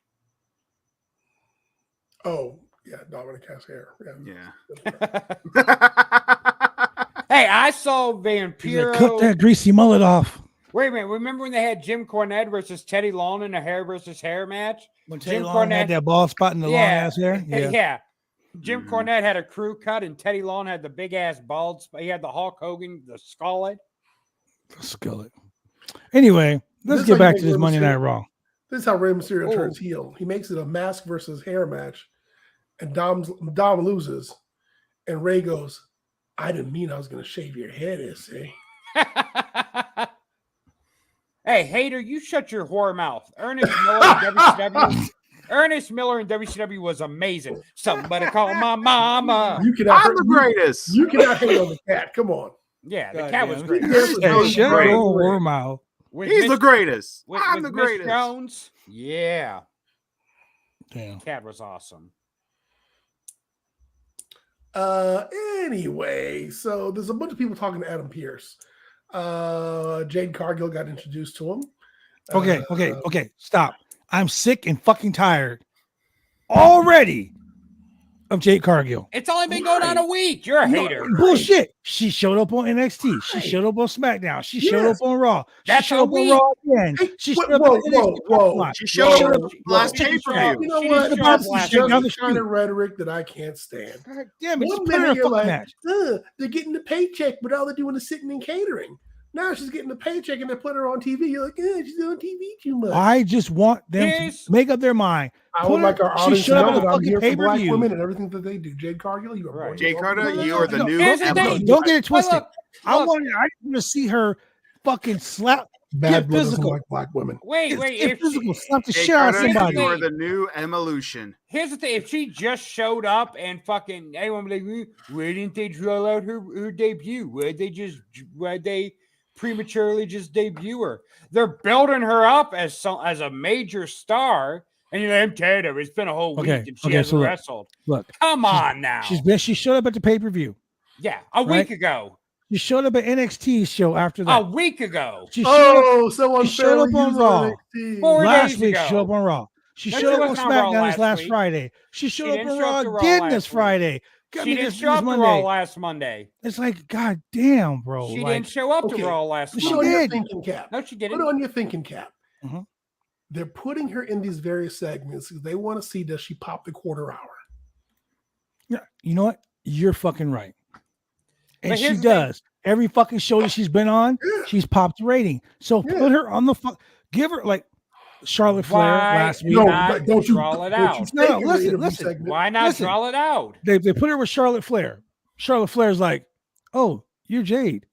S2: Oh, yeah, Dominic has hair.
S3: Yeah.
S4: Hey, I saw
S1: He's like,
S4: Vampiro.
S1: "Cut that greasy mullet off."
S4: Wait a minute. Remember when they had Jim Cornette versus Teddy Long in a hair versus hair match?
S1: When
S4: Jim
S1: Teddy Long had
S4: Cornette-
S1: that bald spot in the long ass hair.
S4: Yeah.
S1: Yeah.
S4: Jim
S3: Mhm.
S4: Cornette had a crew cut, and Teddy Long had the big ass bald spot. He had the Hulk Hogan, the skullet.
S1: Skillet. Anyway, let's
S2: This
S1: get
S2: how
S1: back
S2: you
S1: to
S2: make
S1: this Monday
S2: Rey
S1: Night
S2: Mysterio-
S1: Raw.
S2: This is how Rey Mysterio
S4: Oh.
S2: turns heel. He makes it a mask versus hair match, and Dom loses, and Ray goes, "I didn't mean I was going to shave your head, S.A."
S4: Hey, hater, you shut your whore mouth. Ernest Miller in WCW was amazing. Somebody call my mama.
S2: You cannot,
S3: I'm the greatest.
S2: you cannot hate on the cat. Come on.
S4: Yeah, the
S1: God
S4: cat
S1: damn.
S4: was great.
S2: Yes,
S1: Hey,
S3: Jones
S1: shut
S3: great.
S1: your warm mouth.
S4: With
S3: He's the
S4: Miss-
S3: greatest.
S4: with-
S3: I'm
S4: with
S3: the
S4: Miss
S3: greatest.
S4: Jones. Yeah,
S1: Damn.
S4: cat was awesome.
S2: Anyway, so there's a bunch of people talking to Adam Pearce. Jade Cargill got introduced to him.
S1: Okay. Stop. I'm sick and fucking tired already of Jade Cargill.
S4: It's only been going on a week. You're a hater.
S1: Bullshit. She showed up on NXT. She
S2: Right.
S1: showed up on SmackDown. She showed
S2: Yes.
S1: up on Raw.
S4: That's
S1: she showed up
S4: a
S1: on Raw again.
S2: Hey,
S1: She
S2: whoa,
S1: showed up
S2: whoa,
S1: on NXT.
S2: whoa.
S3: She showed
S2: Whoa,
S3: up
S2: whoa.
S3: last
S4: She didn't show up.
S3: pay-per-view.
S2: You know
S4: She
S2: what?
S4: didn't show up
S2: This is
S4: last
S2: just
S1: week.
S2: the kind of rhetoric that I can't stand.
S1: God damn it. Just
S2: One
S1: put her in
S2: minute
S1: a
S2: you're
S1: fucking
S2: like,
S1: match.
S2: they're getting the paycheck, but all they're doing is sitting and catering. Now she's getting the paycheck and they put her on TV. You're like, she's on TV too much.
S1: I just want them
S4: Yes.
S1: to make up their mind.
S2: I would
S1: Put
S2: like
S1: her-
S2: our
S1: she
S2: audience to
S1: showed up
S2: know
S1: at the
S2: that I'm
S1: fucking
S2: here for black
S1: pay-per-view.
S2: women and everything that they do. Jade Cargill, you are
S4: Right.
S2: more
S3: Jade
S2: than
S3: Carter,
S2: welcome.
S3: you are the new
S4: Here's the
S3: Emma.
S4: thing.
S1: Don't get it
S4: Well,
S1: twisted.
S4: look,
S1: I
S4: look.
S1: want to see her fucking slap.
S2: Bad
S1: Get
S2: blood doesn't
S1: physical.
S2: like black women.
S4: Wait.
S1: Get
S4: If
S1: physical.
S4: she,
S1: Slap the
S3: Jade
S1: shit out of
S3: Carter,
S1: somebody.
S3: you are the new Evolution.
S4: here's the thing: if she just showed up and fucking anyone would be like, why didn't they draw out her debut? Why'd they prematurely just debut her? They're building her up as a major star, and you're like, I'm tired of it. It's been a whole week
S1: Okay,
S4: and she
S1: okay,
S4: hasn't
S1: so look.
S4: wrestled.
S1: Look,
S4: Come on now.
S1: she showed up at the pay-per-view.
S4: Yeah, a
S1: Right?
S4: week ago.
S1: She showed up at NXT show after that.
S4: A week ago.
S1: She showed up
S2: Oh, so
S1: she showed
S2: unfairly
S1: up on
S2: used
S1: Raw.
S2: NXT.
S4: 4
S1: last
S4: days
S1: week.
S4: ago.
S1: She showed up on Raw. She
S4: No,
S1: showed
S4: she
S1: up on
S4: wasn't on Raw
S1: SmackDown this
S4: last
S1: last
S4: week.
S1: Friday. She showed up
S4: didn't
S1: on
S4: show up
S1: Raw
S4: to Raw
S1: again
S4: last
S1: this
S4: week.
S1: Friday.
S4: She didn't show up to Raw
S1: Monday.
S4: last Monday.
S1: It's like, God damn, bro.
S4: She
S1: like,
S4: didn't show up
S2: okay.
S4: to Raw last
S2: Put
S1: She
S2: on
S4: Monday.
S2: your
S1: did.
S2: thinking cap.
S4: No, she
S2: Put
S4: didn't.
S2: on your thinking cap.
S1: Mhm.
S2: They're putting her in these various segments because they want to see, does she pop the quarter hour?
S1: Yeah, you know what? You're fucking right. And
S4: But
S1: she
S4: here's the thing.
S1: does. Every fucking show that she's been on,
S2: Yeah.
S1: she's popped rating. So
S2: Yeah.
S1: put her on the give her like Charlotte Flair
S4: Why
S1: last week.
S2: No,
S4: not
S2: but don't you
S4: draw it
S2: don't
S4: out?
S2: you
S1: No,
S2: take
S1: no,
S2: her in
S1: listen,
S2: interview
S1: listen.
S2: segment.
S4: Why not
S1: Listen.
S4: draw it out?
S1: They put her with Charlotte Flair. Charlotte Flair's like, oh, you're Jade.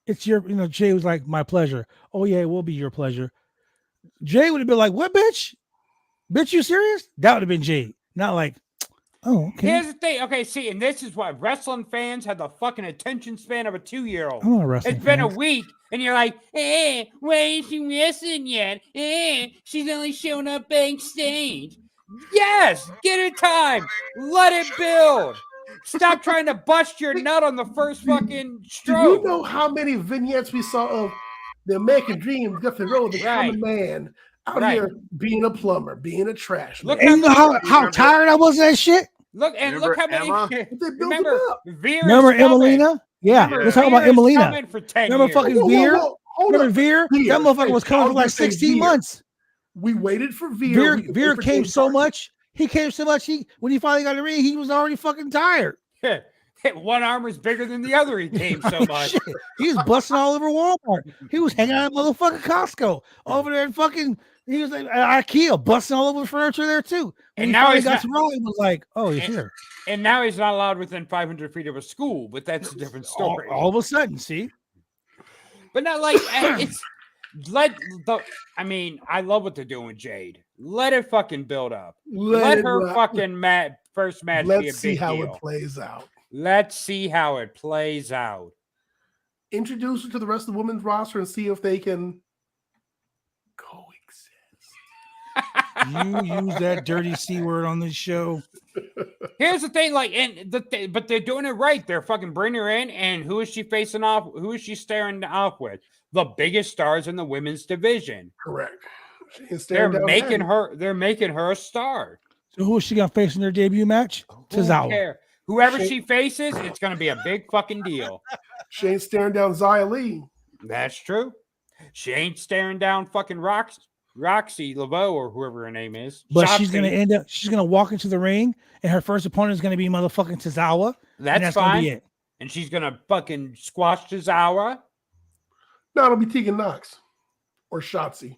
S1: It's your, Jade was like, my pleasure. Oh, yeah, it will be your pleasure. Jade would have been like, what, bitch? Bitch, you serious? That would have been Jade. Not like, Oh, okay.
S4: Here's the thing. Okay, see, and this is why wrestling fans have the fucking attention span of a 2-year-old.
S1: I'm not a wrestling
S4: It's been a
S1: fan.
S4: week, and you're like, why ain't she wrestling yet? She's only showing up backstage. Yes, get it time. Let it build. Stop trying to bust your nut on the first fucking
S2: Do you
S4: stroke.
S2: know how many vignettes we saw of the American Dream, Guthrie Road, the
S4: Right.
S2: common man out
S4: Right.
S2: here being a plumber, being a trash
S4: Look
S2: man?
S1: And you know how tired I was of that shit?
S4: Look
S3: Remember
S4: how many.
S3: Emma?
S2: They built
S4: Remember,
S2: him up.
S4: Veer
S1: Remember
S4: is coming.
S1: Emelina? Yeah,
S4: Remember,
S1: let's talk about
S4: Veer is
S1: Emelina.
S4: coming for 10
S1: Remember
S4: years.
S1: fucking Veer?
S2: Hold
S1: Remember
S2: up.
S1: Veer?
S2: Veer,
S1: That motherfucker was
S2: thank
S1: coming
S2: you.
S1: for like
S2: I was gonna say
S1: 16
S2: Veer.
S1: months.
S2: We waited for Veer. We could
S1: Veer
S2: wait for
S1: came
S2: James
S1: so
S2: Harden.
S1: much. He came so much. When he finally got in the ring, he was already fucking tired.
S4: One arm was bigger than the other. He came so much.
S1: Shit. He was busting all over Walmart. He was hanging out at motherfucking Costco over there and fucking. He was like at IKEA busting all over the furniture there too. When
S4: And
S1: he
S4: now
S1: finally
S4: he's
S1: got
S4: not-
S1: to Raw, he was like, "Oh, he's
S4: And-
S1: here."
S4: And now he's not allowed within 500 feet of a school, but that's a different story.
S1: All of a sudden, see,
S4: But not like it's I mean, I love what they're doing with Jade. Let it fucking build up. Let
S2: it
S4: her
S2: rock.
S4: fucking first match be a
S2: Let's see
S4: big
S2: how
S4: deal.
S2: it plays out.
S4: Let's see how it plays out.
S2: Introduce her to the rest of the women's roster and see if they can coexist.
S1: you use that dirty C word on this show.
S4: Here's the thing, like, but they're doing it right. They're fucking bringing her in, and who is she facing off? Who is she staring off with? The biggest stars in the women's division.
S2: Correct.
S4: They're making her a star.
S1: So who is she gonna face in their debut match?
S4: Who
S1: Tozawa.
S4: cares? Whoever she faces, it's gonna be a big fucking deal.
S2: She ain't staring down Xia Li.
S4: That's true. She ain't staring down fucking Roxy Laveau or whoever her name is.
S1: But she's
S4: Shotzi.
S1: she's gonna walk into the ring, and her first opponent is gonna be motherfucking Tozawa. And
S4: That's
S1: gonna
S4: fine.
S1: be it.
S4: And she's gonna fucking squash Tozawa.
S2: No, it'll be Tegan Knox or Shotzi.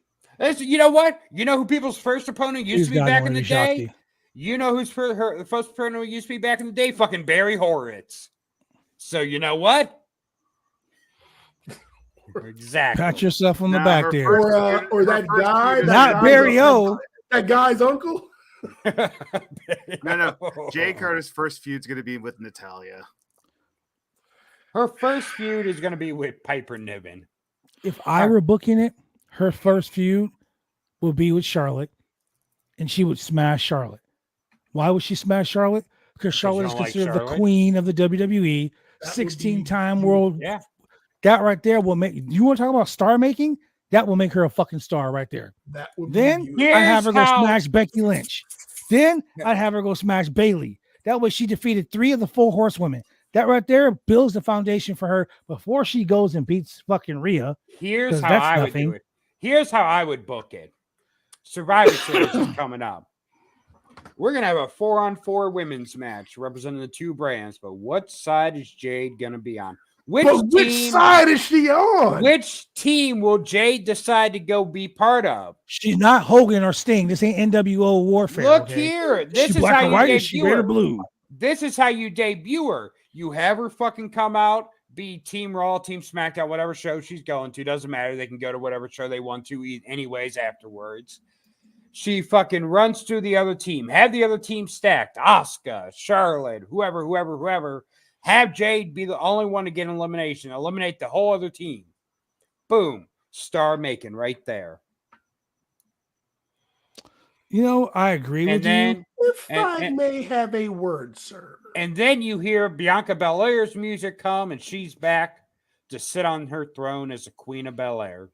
S4: You know what? You know who people's first opponent used to be back in the day?
S1: Shotzi.
S4: You know who's her first opponent used to be back in the day? Fucking Barry Horowitz. So you know what? Exactly.
S1: Pat yourself on the
S3: Nah,
S1: back
S3: her
S1: there.
S3: first-
S2: Or that
S3: first
S2: guy.
S3: feud is-
S1: Not
S2: guy's
S1: Barry
S2: uncle.
S1: O.
S2: That guy's uncle.
S3: No. Jay Carter's first feud's going to be with Natalia.
S4: Her first feud is going to be with Piper Niven.
S1: If I were booking it, her first feud would be with Charlotte, and she would smash Charlotte. Why would she smash Charlotte? Because Charlotte is
S4: don't like
S1: considered the
S4: Charlotte?
S1: queen of the WWE,
S2: That would be
S1: 16-time world.
S4: Yeah.
S1: That right there will make you want to talk about star making? That will make her a fucking star right there.
S2: That would
S1: Then
S2: be
S1: I'd have her go
S4: Here's how-
S1: smash Becky Lynch. Then I'd have her go smash Bailey. That way she defeated 3 of the 4 horsewomen. That right there builds the foundation for her before she goes and beats fucking Rhea.
S4: Here's
S1: 'Cause
S4: how
S1: that's
S4: I would
S1: nothing.
S4: do it. Here's how I would book it. Survivor Series is coming up. We're gonna have a 4-on-4 women's match representing the 2 brands. But what side is Jade gonna be on? Which
S2: side is she on?
S4: Which team will Jade decide to go be part of?
S1: She's not Hogan or Sting. This ain't NWO warfare.
S4: Look
S1: okay?
S4: here. This
S1: She
S4: is
S1: black
S4: how
S1: or
S4: you
S1: white or she
S4: debut
S1: red or
S4: her.
S1: blue.
S4: This is how you debut her. You have her fucking come out, be Team Raw, Team SmackDown, whatever show she's going to. Doesn't matter. They can go to whatever show they want to anyways afterwards. She fucking runs through the other team. Have the other team stacked. Asuka, Charlotte, whoever. Have Jade be the only one to get an elimination. Eliminate the whole other team. Boom. Star making right there.
S1: You know, I agree
S4: And
S1: with
S4: then
S2: If
S4: And-
S2: I
S4: and-
S2: may have a word, sir.
S4: And then you hear Bianca Belair's music come, and she's back to sit on her throne as the Queen of Belair.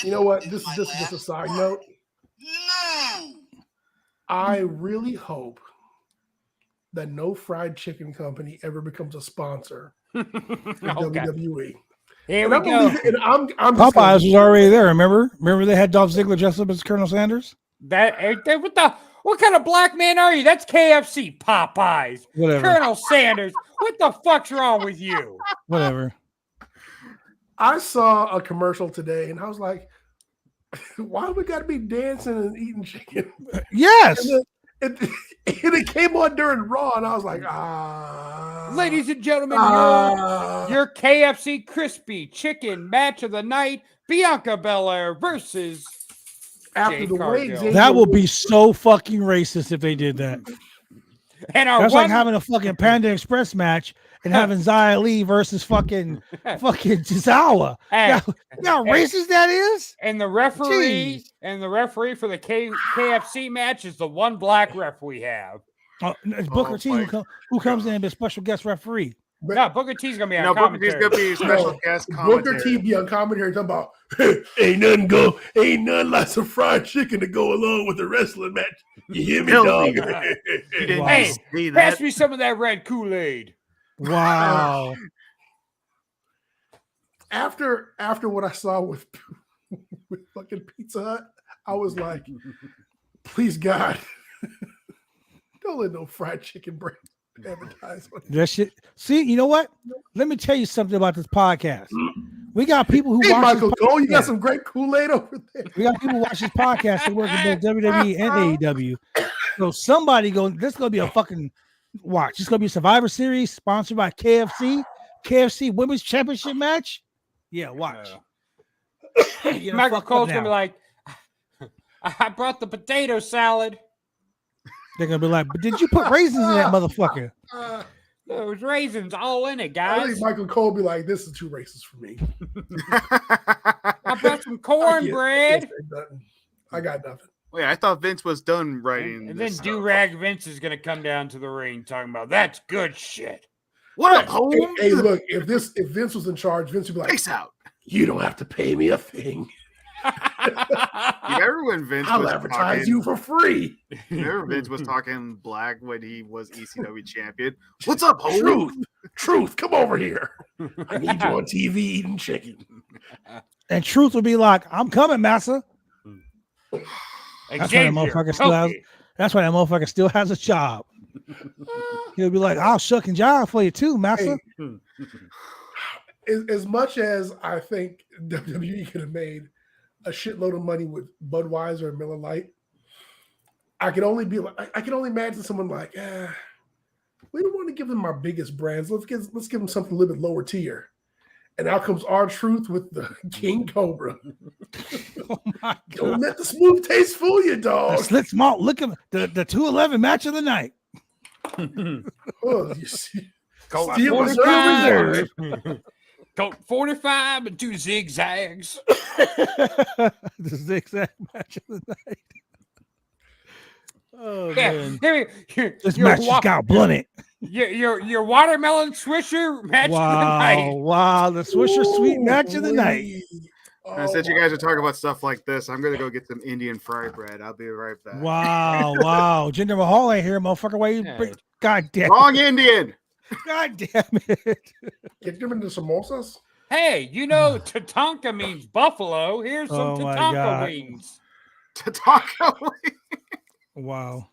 S2: You know what? This is just a side note.
S5: No.
S2: I really hope that no fried chicken company ever becomes a sponsor of
S4: Okay.
S2: WWE.
S4: Here
S2: And
S4: we
S2: I'm,
S4: go.
S2: and I'm just gonna-
S1: Popeyes was already there. Remember they had Dolph Ziggler dressed up as Colonel Sanders.
S4: What kind of black man are you? That's KFC, Popeyes,
S1: Whatever.
S4: Colonel Sanders. What the fuck's wrong with you?
S1: Whatever.
S2: I saw a commercial today and I was like, why we got to be dancing and eating chicken?
S1: Yes.
S2: And it came on during Raw and I was like,
S4: Ladies and gentlemen,
S2: ah.
S4: your KFC crispy chicken match of the night: Bianca Belair versus
S2: after
S4: Jade
S2: the way
S4: Cargill.
S2: Xavier
S1: That would be
S2: Woods-
S1: so fucking racist if they did that.
S4: And our
S1: That's
S4: one,
S1: like having a fucking Panda Express match and having Xia Li versus fucking Jizawa.
S4: Hey,
S1: You know how racist that is?
S4: and the referee
S1: Jeez.
S4: and the referee for the KFC match is the one black ref we have.
S1: It's Booker
S3: Oh
S1: T
S3: my
S1: who comes in and be a special guest referee.
S2: but-
S4: No, Booker T's gonna be on
S3: No, Booker T's
S4: commentary.
S3: gonna be a special
S2: No,
S3: guest
S2: Booker T
S3: commentary.
S2: be on commentary talking about ain't nothing like some fried chicken to go along with the wrestling match. You hear me,
S3: Tell
S2: dog?
S3: me. You didn't
S1: Wow.
S3: see
S4: Pass
S3: that.
S4: me some of that red Kool-Aid.
S1: Wow.
S2: after what I saw with fucking Pizza Hut, I was like, please God, don't let no fried chicken brand advertise.
S1: That shit. See, you know what? Let me tell you something about this podcast. We got people who
S2: Hey,
S1: watch
S2: Michael
S1: this
S2: Cole, you got
S1: podcast.
S2: some great Kool-Aid over there.
S1: We got people who watch this podcast that work in both WWE and AEW. So somebody this is gonna be a fucking watch. It's gonna be a Survivor Series sponsored by KFC. KFC Women's Championship match. Yeah, watch. Get
S4: Michael
S1: fucked up
S4: Cole's gonna
S1: now.
S4: be like, I brought the potato salad.
S1: They're gonna be like, but did you put raisins in that motherfucker?
S4: There was raisins all in it,
S2: I
S4: guys.
S2: think Michael Cole be like, this is too racist for me.
S4: I brought some cornbread.
S2: I got nothing.
S3: Wait, I thought Vince was done writing.
S4: And then
S3: this
S4: Do Rag Vince is gonna come down to the ring talking about that's good shit.
S3: What up, Holmes?
S2: Hey, look, if Vince was in charge, Vince would be like,
S3: Peace out.
S2: you don't have to pay me a thing.
S3: You remember when Vince
S2: I'll
S3: was
S2: advertise
S3: talking,
S2: you for free.
S3: you remember Vince was talking black when he was ECW champion? What's up, Holmes?
S2: Truth, come over here. I need you on TV eating chicken.
S1: And Truth would be like, I'm coming, massa. That's why that
S4: Xavier,
S1: motherfucker still
S4: help
S1: has.
S4: me.
S1: That's why that motherfucker still has a job. He'll be like, I'll shuck and jive for you too, massa.
S2: Hey, as much as I think WWE could have made a shitload of money with Budweiser and Miller Lite, I can only imagine someone like, we don't want to give them our biggest brands. Let's give them something a little bit lower tier. And out comes R-Truth with the King Cobra.
S1: Oh my
S2: Don't
S1: god.
S2: let the smooth taste fool you,
S1: The
S2: dog.
S1: Slit Small, look at the 211 match of the night.
S2: Oh, you see.
S4: Colt
S2: Steel
S4: 45.
S2: Reserve.
S4: Colt 45 and 2 zigzags.
S1: The zigzag match of the night. Oh
S4: Yeah,
S1: man.
S4: your
S1: This match just got blunted.
S4: your watermelon swisher match of the night.
S1: Wow, the Swisher Sweet match of the night.
S3: I said you guys are talking about stuff like this. I'm gonna go get some Indian fry bread. I'll be right back.
S1: Wow. Jinder Mahal ain't here, motherfucker. Why you
S4: Yeah.
S1: God damn
S3: Wrong Indian.
S1: God damn it.
S2: Get them into samosas.
S4: Hey, you know Tatanka means buffalo. Here's some
S1: Oh my
S4: Tatanka
S1: God.
S4: wings.
S3: Tatanka.
S1: Wow.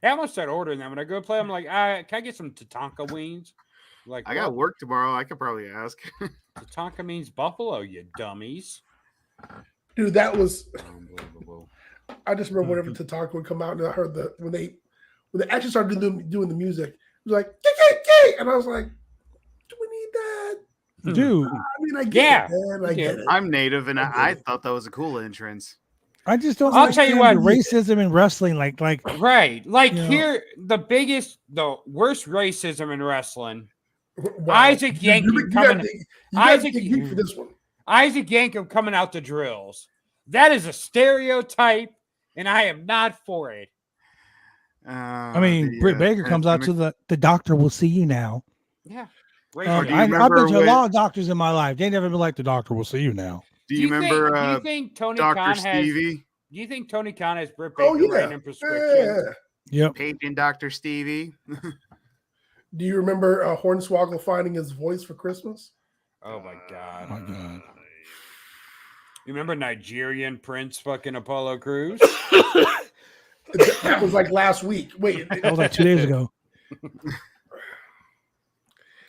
S4: Hey, I'm gonna start ordering them when I go play. I'm like, can I get some Tatanka wings? Like,
S3: I got
S4: what?
S3: work tomorrow. I could probably ask.
S4: Tatanka means buffalo, you dummies.
S2: Dude, that was
S4: Unbelievable.
S2: I just remember whenever Tatanka would come out and I heard when they actually started doing the music, it was like, "Gay," and I was like, do we need that?
S1: Dude,
S2: I mean, I get it, man. I get it.
S3: I'm native, and
S2: I get
S3: I
S2: it.
S3: thought that was a cool entrance.
S1: I just don't
S4: I'll tell you
S1: understand
S4: what.
S1: the racism in wrestling. Like
S4: Right. Like
S1: You know.
S4: here, the worst racism in wrestling.
S2: Wow.
S4: Isaac Yankem
S2: You
S4: coming-
S2: gotta
S4: Isaac-
S2: dig deep for this one.
S4: Isaac Yankem coming out the drills. That is a stereotype, and I am not for it.
S1: I mean, Britt Baker comes out to the doctor will see you now.
S4: Yeah.
S3: do you
S1: I've
S3: remember
S1: been to a
S3: when-
S1: lot of doctors in my life. They never been like the doctor will see you now.
S3: Do you remember
S4: do you think Tony
S3: Dr.
S4: Khan has?
S3: Stevie?
S4: Do you think Tony Khan has Britt Baker
S2: Oh yeah.
S4: writing prescriptions?
S2: Yeah.
S1: Yep.
S3: Paging Dr. Stevie?
S2: Do you remember Hornswoggle finding his voice for Christmas?
S4: Oh my god.
S1: Oh my god.
S4: You remember Nigerian Prince fucking Apollo Crews?
S2: That was like last week. Wait,
S1: That was like 2 days ago.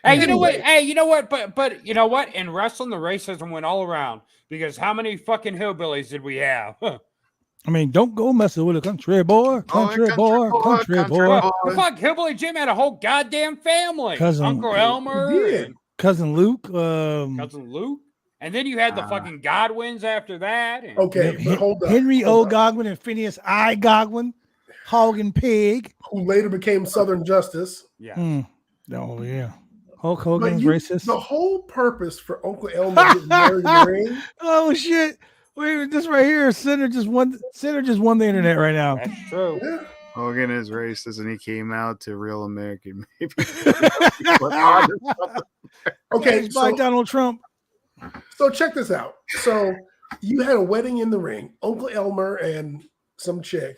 S4: Hey, you know what?
S2: Anyway.
S4: Hey, you know what? But you know what? In wrestling, the racism went all around because how many fucking hillbillies did we have?
S1: I mean, don't go messing with a country boy, country boy, country boy.
S4: Well, fuck, Hillbilly Jim had a whole goddamn family.
S1: Cousin-
S4: Uncle Elmer,
S2: He did.
S4: and
S1: Cousin Luke,
S4: cousin Luke. And then you had the fucking Godwins after that. And
S2: Okay, but hold up.
S1: Henry O.
S2: hold up.
S1: Godwin and Phineas I. Godwin, Hogan Pig.
S2: Who later became Southern Justice.
S4: yeah.
S1: Oh yeah, Hulk Hogan is
S2: But
S1: racist.
S2: the whole purpose for Uncle Elmer getting married in the ring.
S1: Oh shit! Wait, this right here, Center just won the internet right now.
S4: That's true.
S2: Yeah.
S3: Hogan is racist, and he came out to Real American. Maybe.
S2: Okay,
S1: It's by Donald Trump.
S2: so check this out. So you had a wedding in the ring, Uncle Elmer and some chick,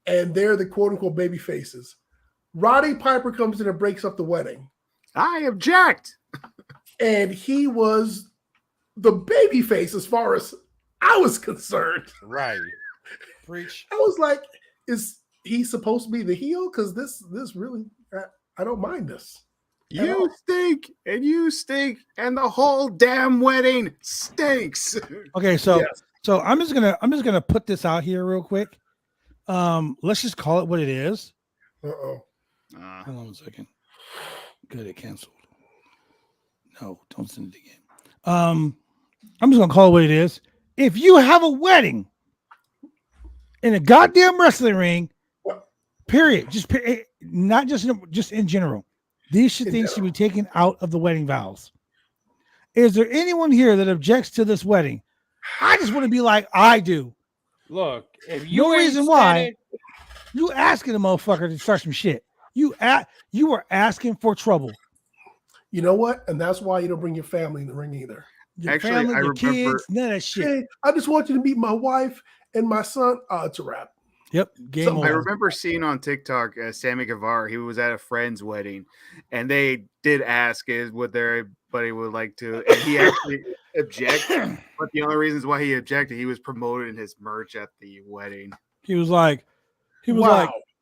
S2: and they're the quote unquote baby faces. Roddy Piper comes in and breaks up the wedding,
S3: I object.
S2: and he was the baby face as far as I was concerned.
S4: Right.
S1: Preach.
S2: I was like, is he supposed to be the heel? Because this really, I don't mind this.
S3: You stink, and you stink, and the whole damn wedding stinks.
S1: Okay, so
S2: Yes.
S1: so I'm just gonna put this out here real quick. Let's just call it what it is.
S2: Uh-oh.
S1: Hold on a second. Good, it canceled. No, don't send it again. I'm just gonna call it what it is. If you have a wedding in a goddamn wrestling ring, period, not just in general, these things should be taken out of the wedding vows. Is there anyone here that objects to this wedding? I just want to be like I do.
S4: Look, if you
S1: No
S4: ain't
S1: reason
S4: said
S1: why.
S4: it,
S1: You asking a motherfucker to start some shit. You are asking for trouble.
S2: You know what? And that's why you don't bring your family in the ring either.
S1: Your
S3: Actually,
S1: family,
S3: I
S1: your
S3: remember-
S1: kids, none of that shit.
S2: Hey, I just want you to meet my wife and my son. It's a wrap.
S1: Yep, game
S2: So-
S1: over.
S3: I remember seeing on TikTok Sammy Guevara. He was at a friend's wedding, and they did ask would everybody would like to, and he actually objected. But the only reasons why he objected, he was promoting his merch at the wedding.
S1: He was like,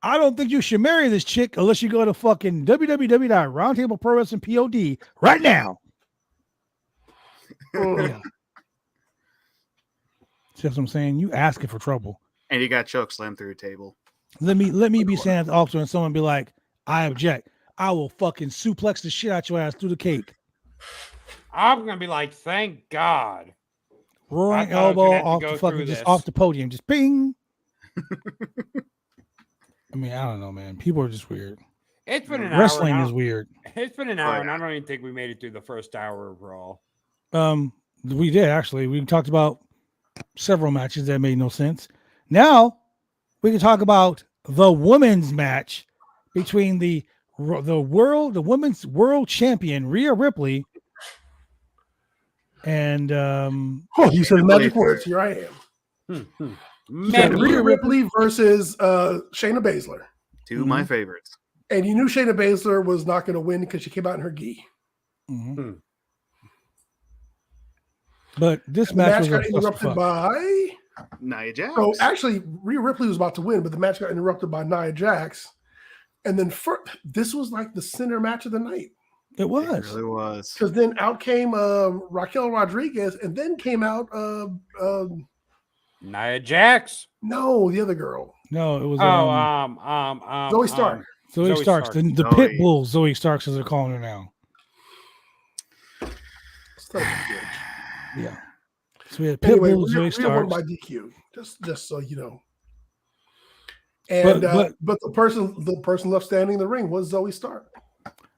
S1: I don't think you should marry this chick unless you go to fucking www.Roundtable Pro Wrestling POD right now.
S2: Mm.
S1: See what I'm saying? You asking for trouble.
S3: And he got choke slammed through a table.
S1: Let me be standing at the altar and someone be like, I object. I will fucking suplex the shit out your ass through the cake.
S4: I'm gonna be like, thank God.
S1: Roaring
S4: I thought I was
S1: elbow
S4: gonna have to
S1: off
S4: go
S1: the fucking
S4: through
S1: just
S4: this.
S1: off the podium, just ping. I mean, I don't know, man. People are just weird.
S4: It's been an
S1: Wrestling
S4: hour.
S1: is weird.
S4: It's been an hour,
S3: yeah.
S4: and I don't even think we made it through the first hour of Raw.
S1: We did actually. We talked about several matches that made no sense. Now we can talk about the women's match between the women's world champion Rhea Ripley and
S2: Oh, you said magic words. Here I am. You said
S4: Man,
S2: Rhea Ripley versus Shayna Baszler.
S3: Two of my favorites.
S2: And you knew Shayna Baszler was not going to win because she came out in her gi.
S1: But this
S2: The
S1: match
S2: match got
S1: was
S2: interrupted by.
S3: Nia Jax.
S2: So actually, Rhea Ripley was about to win, but the match got interrupted by Nia Jax. And then this was like the center match of the night.
S1: It
S3: It
S1: was.
S3: really was.
S2: Because then out came Raquel Rodriguez, and then came out
S4: Nia Jax.
S2: no, the other girl,
S1: No, it was
S2: Zoe Stark.
S1: Zoe
S4: Zoe
S1: Starks,
S4: Stark.
S1: the pit bull Zoe Starks as they're calling her now.
S2: Son of a bitch.
S1: Yeah. So we had pit
S2: Anyway,
S1: bull Zoe
S2: Rhea won
S1: Starks.
S2: by DQ. Just so you know. And but the person left standing in the ring was Zoe Stark.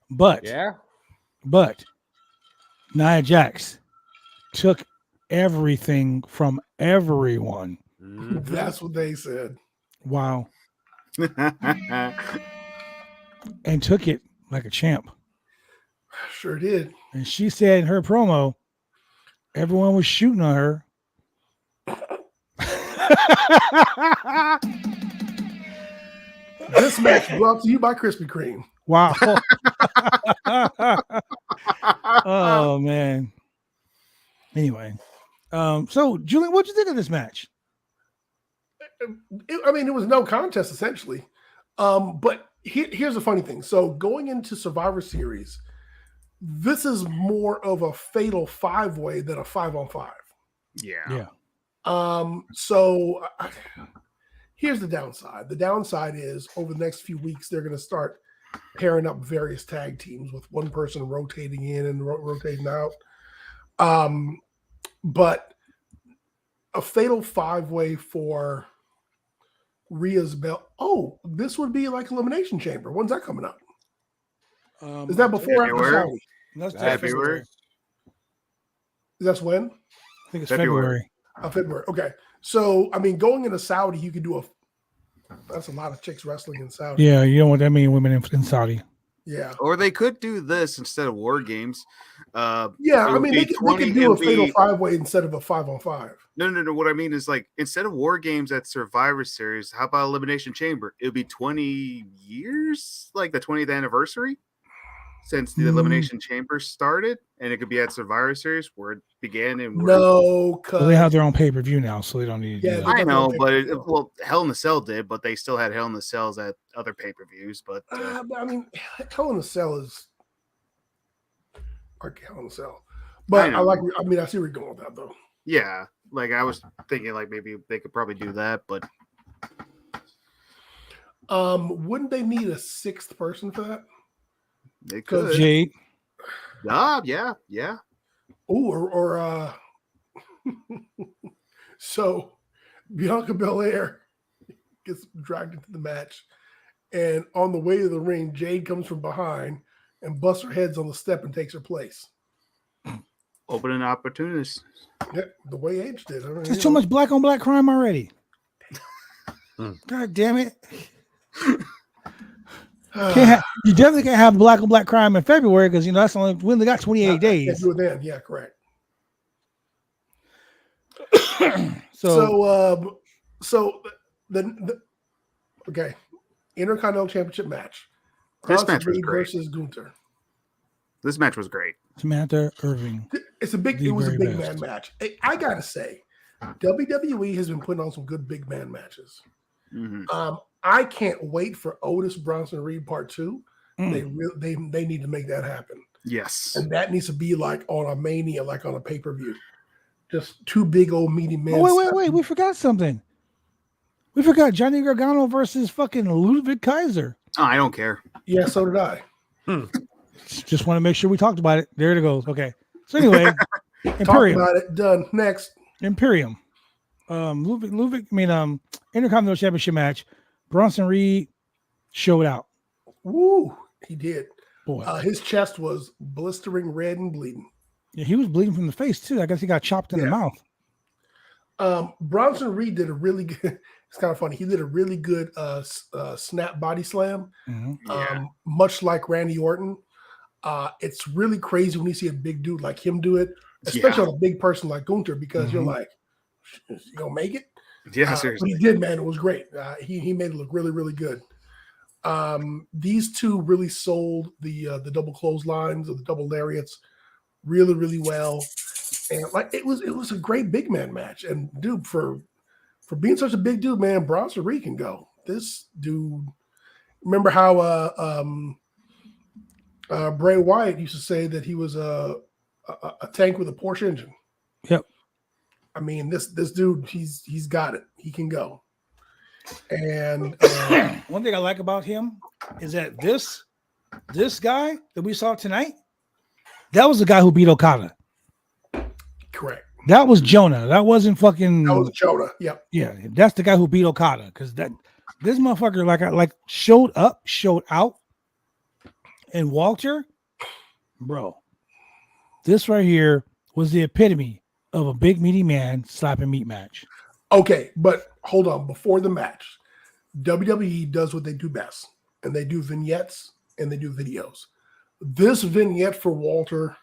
S1: But
S4: Yeah.
S1: Nia Jax took everything from everyone.
S2: That's what they said.
S1: Wow. And took it like a champ.
S2: Sure did.
S1: And she said in her promo, everyone was shooting on her.
S2: This match brought to you by Krispy Kreme.
S1: Wow. Oh man. Anyway. So Julian, what'd you think of this match?
S2: It was no contest essentially. But here's the funny thing. So going into Survivor Series, this is more of a fatal 5-way than a 5-on-5.
S3: Yeah.
S2: So here's the downside. The downside is over the next few weeks, they're going to start pairing up various tag teams with one person rotating in and rotating out. But a fatal 5-way for Rhea's belt. Oh, this would be like Elimination Chamber. When's that coming up? Is that before or after
S3: February?
S2: Saudi?
S1: That's
S3: February.
S2: That's when?
S1: I think it's
S3: February.
S1: February.
S2: February. Okay. So, I mean, going into Saudi, you could do that's a lot of chicks wrestling in Saudi.
S1: Yeah, you don't want that many women in Saudi.
S2: Yeah.
S3: Or they could do this instead of War Games.
S2: Yeah, I mean, they could do a fatal 5-way instead of a 5-on-5.
S3: No. What I mean is, like, instead of War Games at Survivor Series, how about Elimination Chamber? It would be 20 years, like the 20th anniversary since the Elimination Chamber started, and it could be at Survivor Series where it began. And
S2: No,
S1: well, they have their own pay-per-view now, so they don't need to do that.
S3: I know, but Hell in a Cell did, but they still had Hell in a Cells at other pay-per-views. But
S2: I mean, Hell in a Cell is like Hell in a Cell. But I see where you're going with that, though.
S3: Yeah, like I was thinking, like maybe they could probably do that, but
S2: wouldn't they need a 6th person for that?
S3: they could.
S1: Jade.
S3: Yeah.
S2: Or so Bianca Belair gets dragged into the match, and on the way to the ring, Jade comes from behind and busts her heads on the step and takes her place.
S3: Opening opportunities.
S2: Yeah, the way Edge did.
S1: There's too much black on black crime already. God damn it. You definitely can't have black on black crime in February because that's only when they got 28 days.
S2: Can't do it then. Yeah, correct.
S1: So
S2: the okay, Intercontinental Championship match.
S3: This match was
S2: Reed
S3: great.
S2: versus Gunther.
S3: This match was great.
S1: Samantha Irving.
S2: It was a big man match. I gotta say, WWE has been putting on some good big man matches.
S3: Mm-hmm.
S2: I can't wait for Otis Bronson Reed Part 2. They need to make that happen.
S3: Yes,
S2: and that needs to be like on a Mania, like on a pay-per-view. Just 2 big old meaty men.
S1: Oh, wait! We forgot something. We forgot Johnny Gargano versus fucking Ludwig Kaiser.
S3: Oh, I don't care.
S2: Yeah, so did I.
S1: Just want to make sure we talked about it. There it goes. Okay. So anyway, Imperium.
S2: Talk about it. Done. Next.
S1: Imperium. Intercontinental Championship match. Bronson Reed showed out.
S2: Woo! He did.
S1: Boy,
S2: his chest was blistering red and bleeding.
S1: Yeah, he was bleeding from the face too. I guess he got chopped in the mouth.
S2: Bronson Reed did a really good. It's kind of funny. He did a really good snap body slam, much like Randy Orton. It's really crazy when you see a big dude like him do it, especially on a big person like Gunther, because you're like, is he gonna make it?
S3: Yeah, seriously.
S2: But he did, man. It was great. He made it look really, really good. These two really sold the double clotheslines or the double lariats really, really well. And like it was a great big man match. And dude, for being such a big dude, man, Bronson Reed can go. This dude, remember how Bray Wyatt used to say that he was a tank with a Porsche engine.
S1: Yep.
S2: I mean, this dude, he's got it. He can go. And
S1: one thing I like about him is that this guy that we saw tonight, that was the guy who beat Okada.
S2: Correct.
S1: That was Jonah. That wasn't fucking.
S2: That was Jonah. Yep.
S1: Yeah, that's the guy who beat Okada. Because this motherfucker showed up, showed out, and Walter, bro, this right here was the epitome of a big meaty man slapping meat match.
S2: Okay, but hold on. Before the match, WWE does what they do best, and they do vignettes and they do videos. This vignette for Walter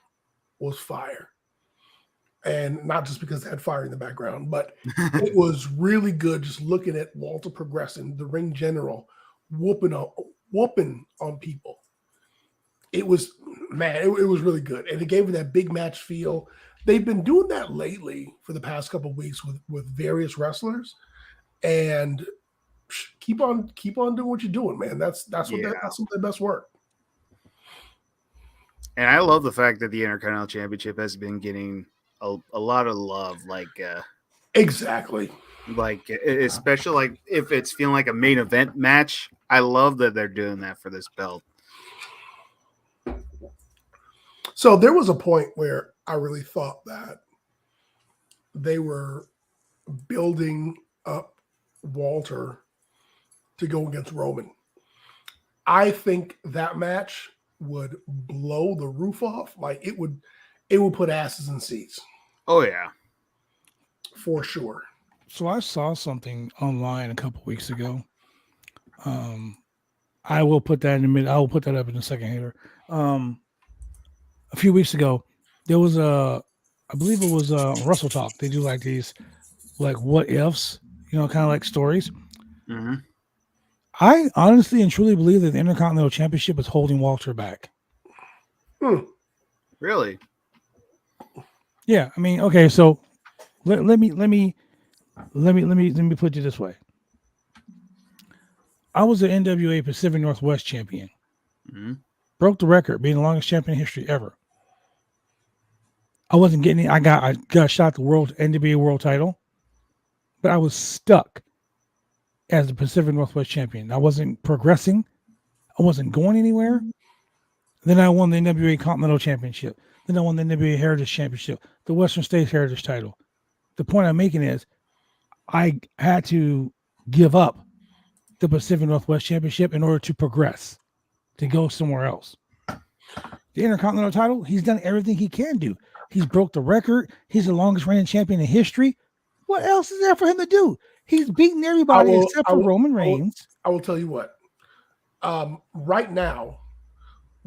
S2: was fire. And not just because they had fire in the background, but it was really good just looking at Walter progressing, the ring general, whooping on people. It was, man, it was really good. And it gave me that big match feel. They've been doing that lately for the past couple of weeks with various wrestlers. And keep on doing what you're doing, man. That's some of the best work.
S3: And I love the fact that the Intercontinental Championship has been getting a lot of love,
S2: exactly,
S3: especially if it's feeling like a main event match. I love that they're doing that for this belt.
S2: So there was a point where I really thought that they were building up Walter to go against Roman. I think that match would blow the roof off. Like it would put asses in seats
S3: Oh yeah.
S2: for sure.
S1: So I saw something online a couple weeks ago. I will put that in a minute. I will put that up in a second here. A few weeks ago, there was I believe it was Russell Talk. They do like these, like what ifs, kind of like stories.
S3: Mm-hmm.
S1: I honestly and truly believe that the Intercontinental Championship is holding Walter back.
S3: Really?
S1: Yeah, I mean, okay, so let me put it this way. I was the NWA Pacific Northwest champion.
S3: Mm-hmm.
S1: Broke the record, being the longest champion in history ever. I wasn't getting it. I got shot the NWA world title, but I was stuck as the Pacific Northwest champion. I wasn't progressing. I wasn't going anywhere. Then I won the NWA Continental Championship. Then I won the NWA Heritage Championship, the Western States Heritage title. The point I'm making is I had to give up the Pacific Northwest Championship in order to progress, to go somewhere else. The Intercontinental title, he's done everything he can do. He's broke the record. He's the longest reigning champion in history. What else is there for him to do? He's beaten everybody except for Roman Reigns.
S2: I will tell you what. Right now,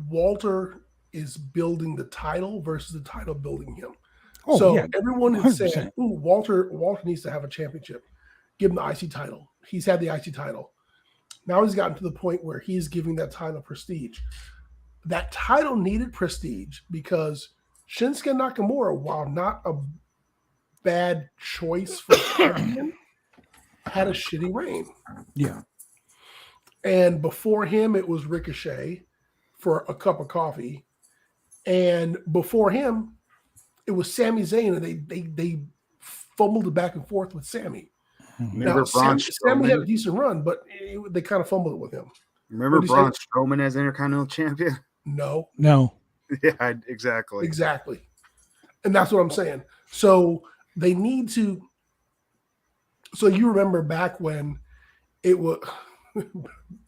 S2: Walter is building the title versus the title building him.
S1: Oh,
S2: so
S1: yeah,
S2: everyone is
S1: 100%.
S2: saying, "Ooh, Walter needs to have a championship. Give him the IC title. He's had the IC title. Now he's gotten to the point where he's giving that title prestige. That title needed prestige because Shinsuke Nakamura, while not a bad choice for champion, had a shitty reign.
S1: Yeah.
S2: And before him, it was Ricochet for a cup of coffee. And before him, it was Sami Zayn, and they fumbled it back and forth with Sami.
S3: Remember
S2: Now,
S3: Braun
S2: Sami had a
S3: Strowman?
S2: decent run, but they kind of fumbled it with him.
S3: Remember
S2: What'd you
S3: Braun
S2: say?
S3: Strowman as Intercontinental Champion?
S2: No,
S3: Yeah, exactly.
S2: exactly. And that's what I'm saying. So they need to. So you remember back when it was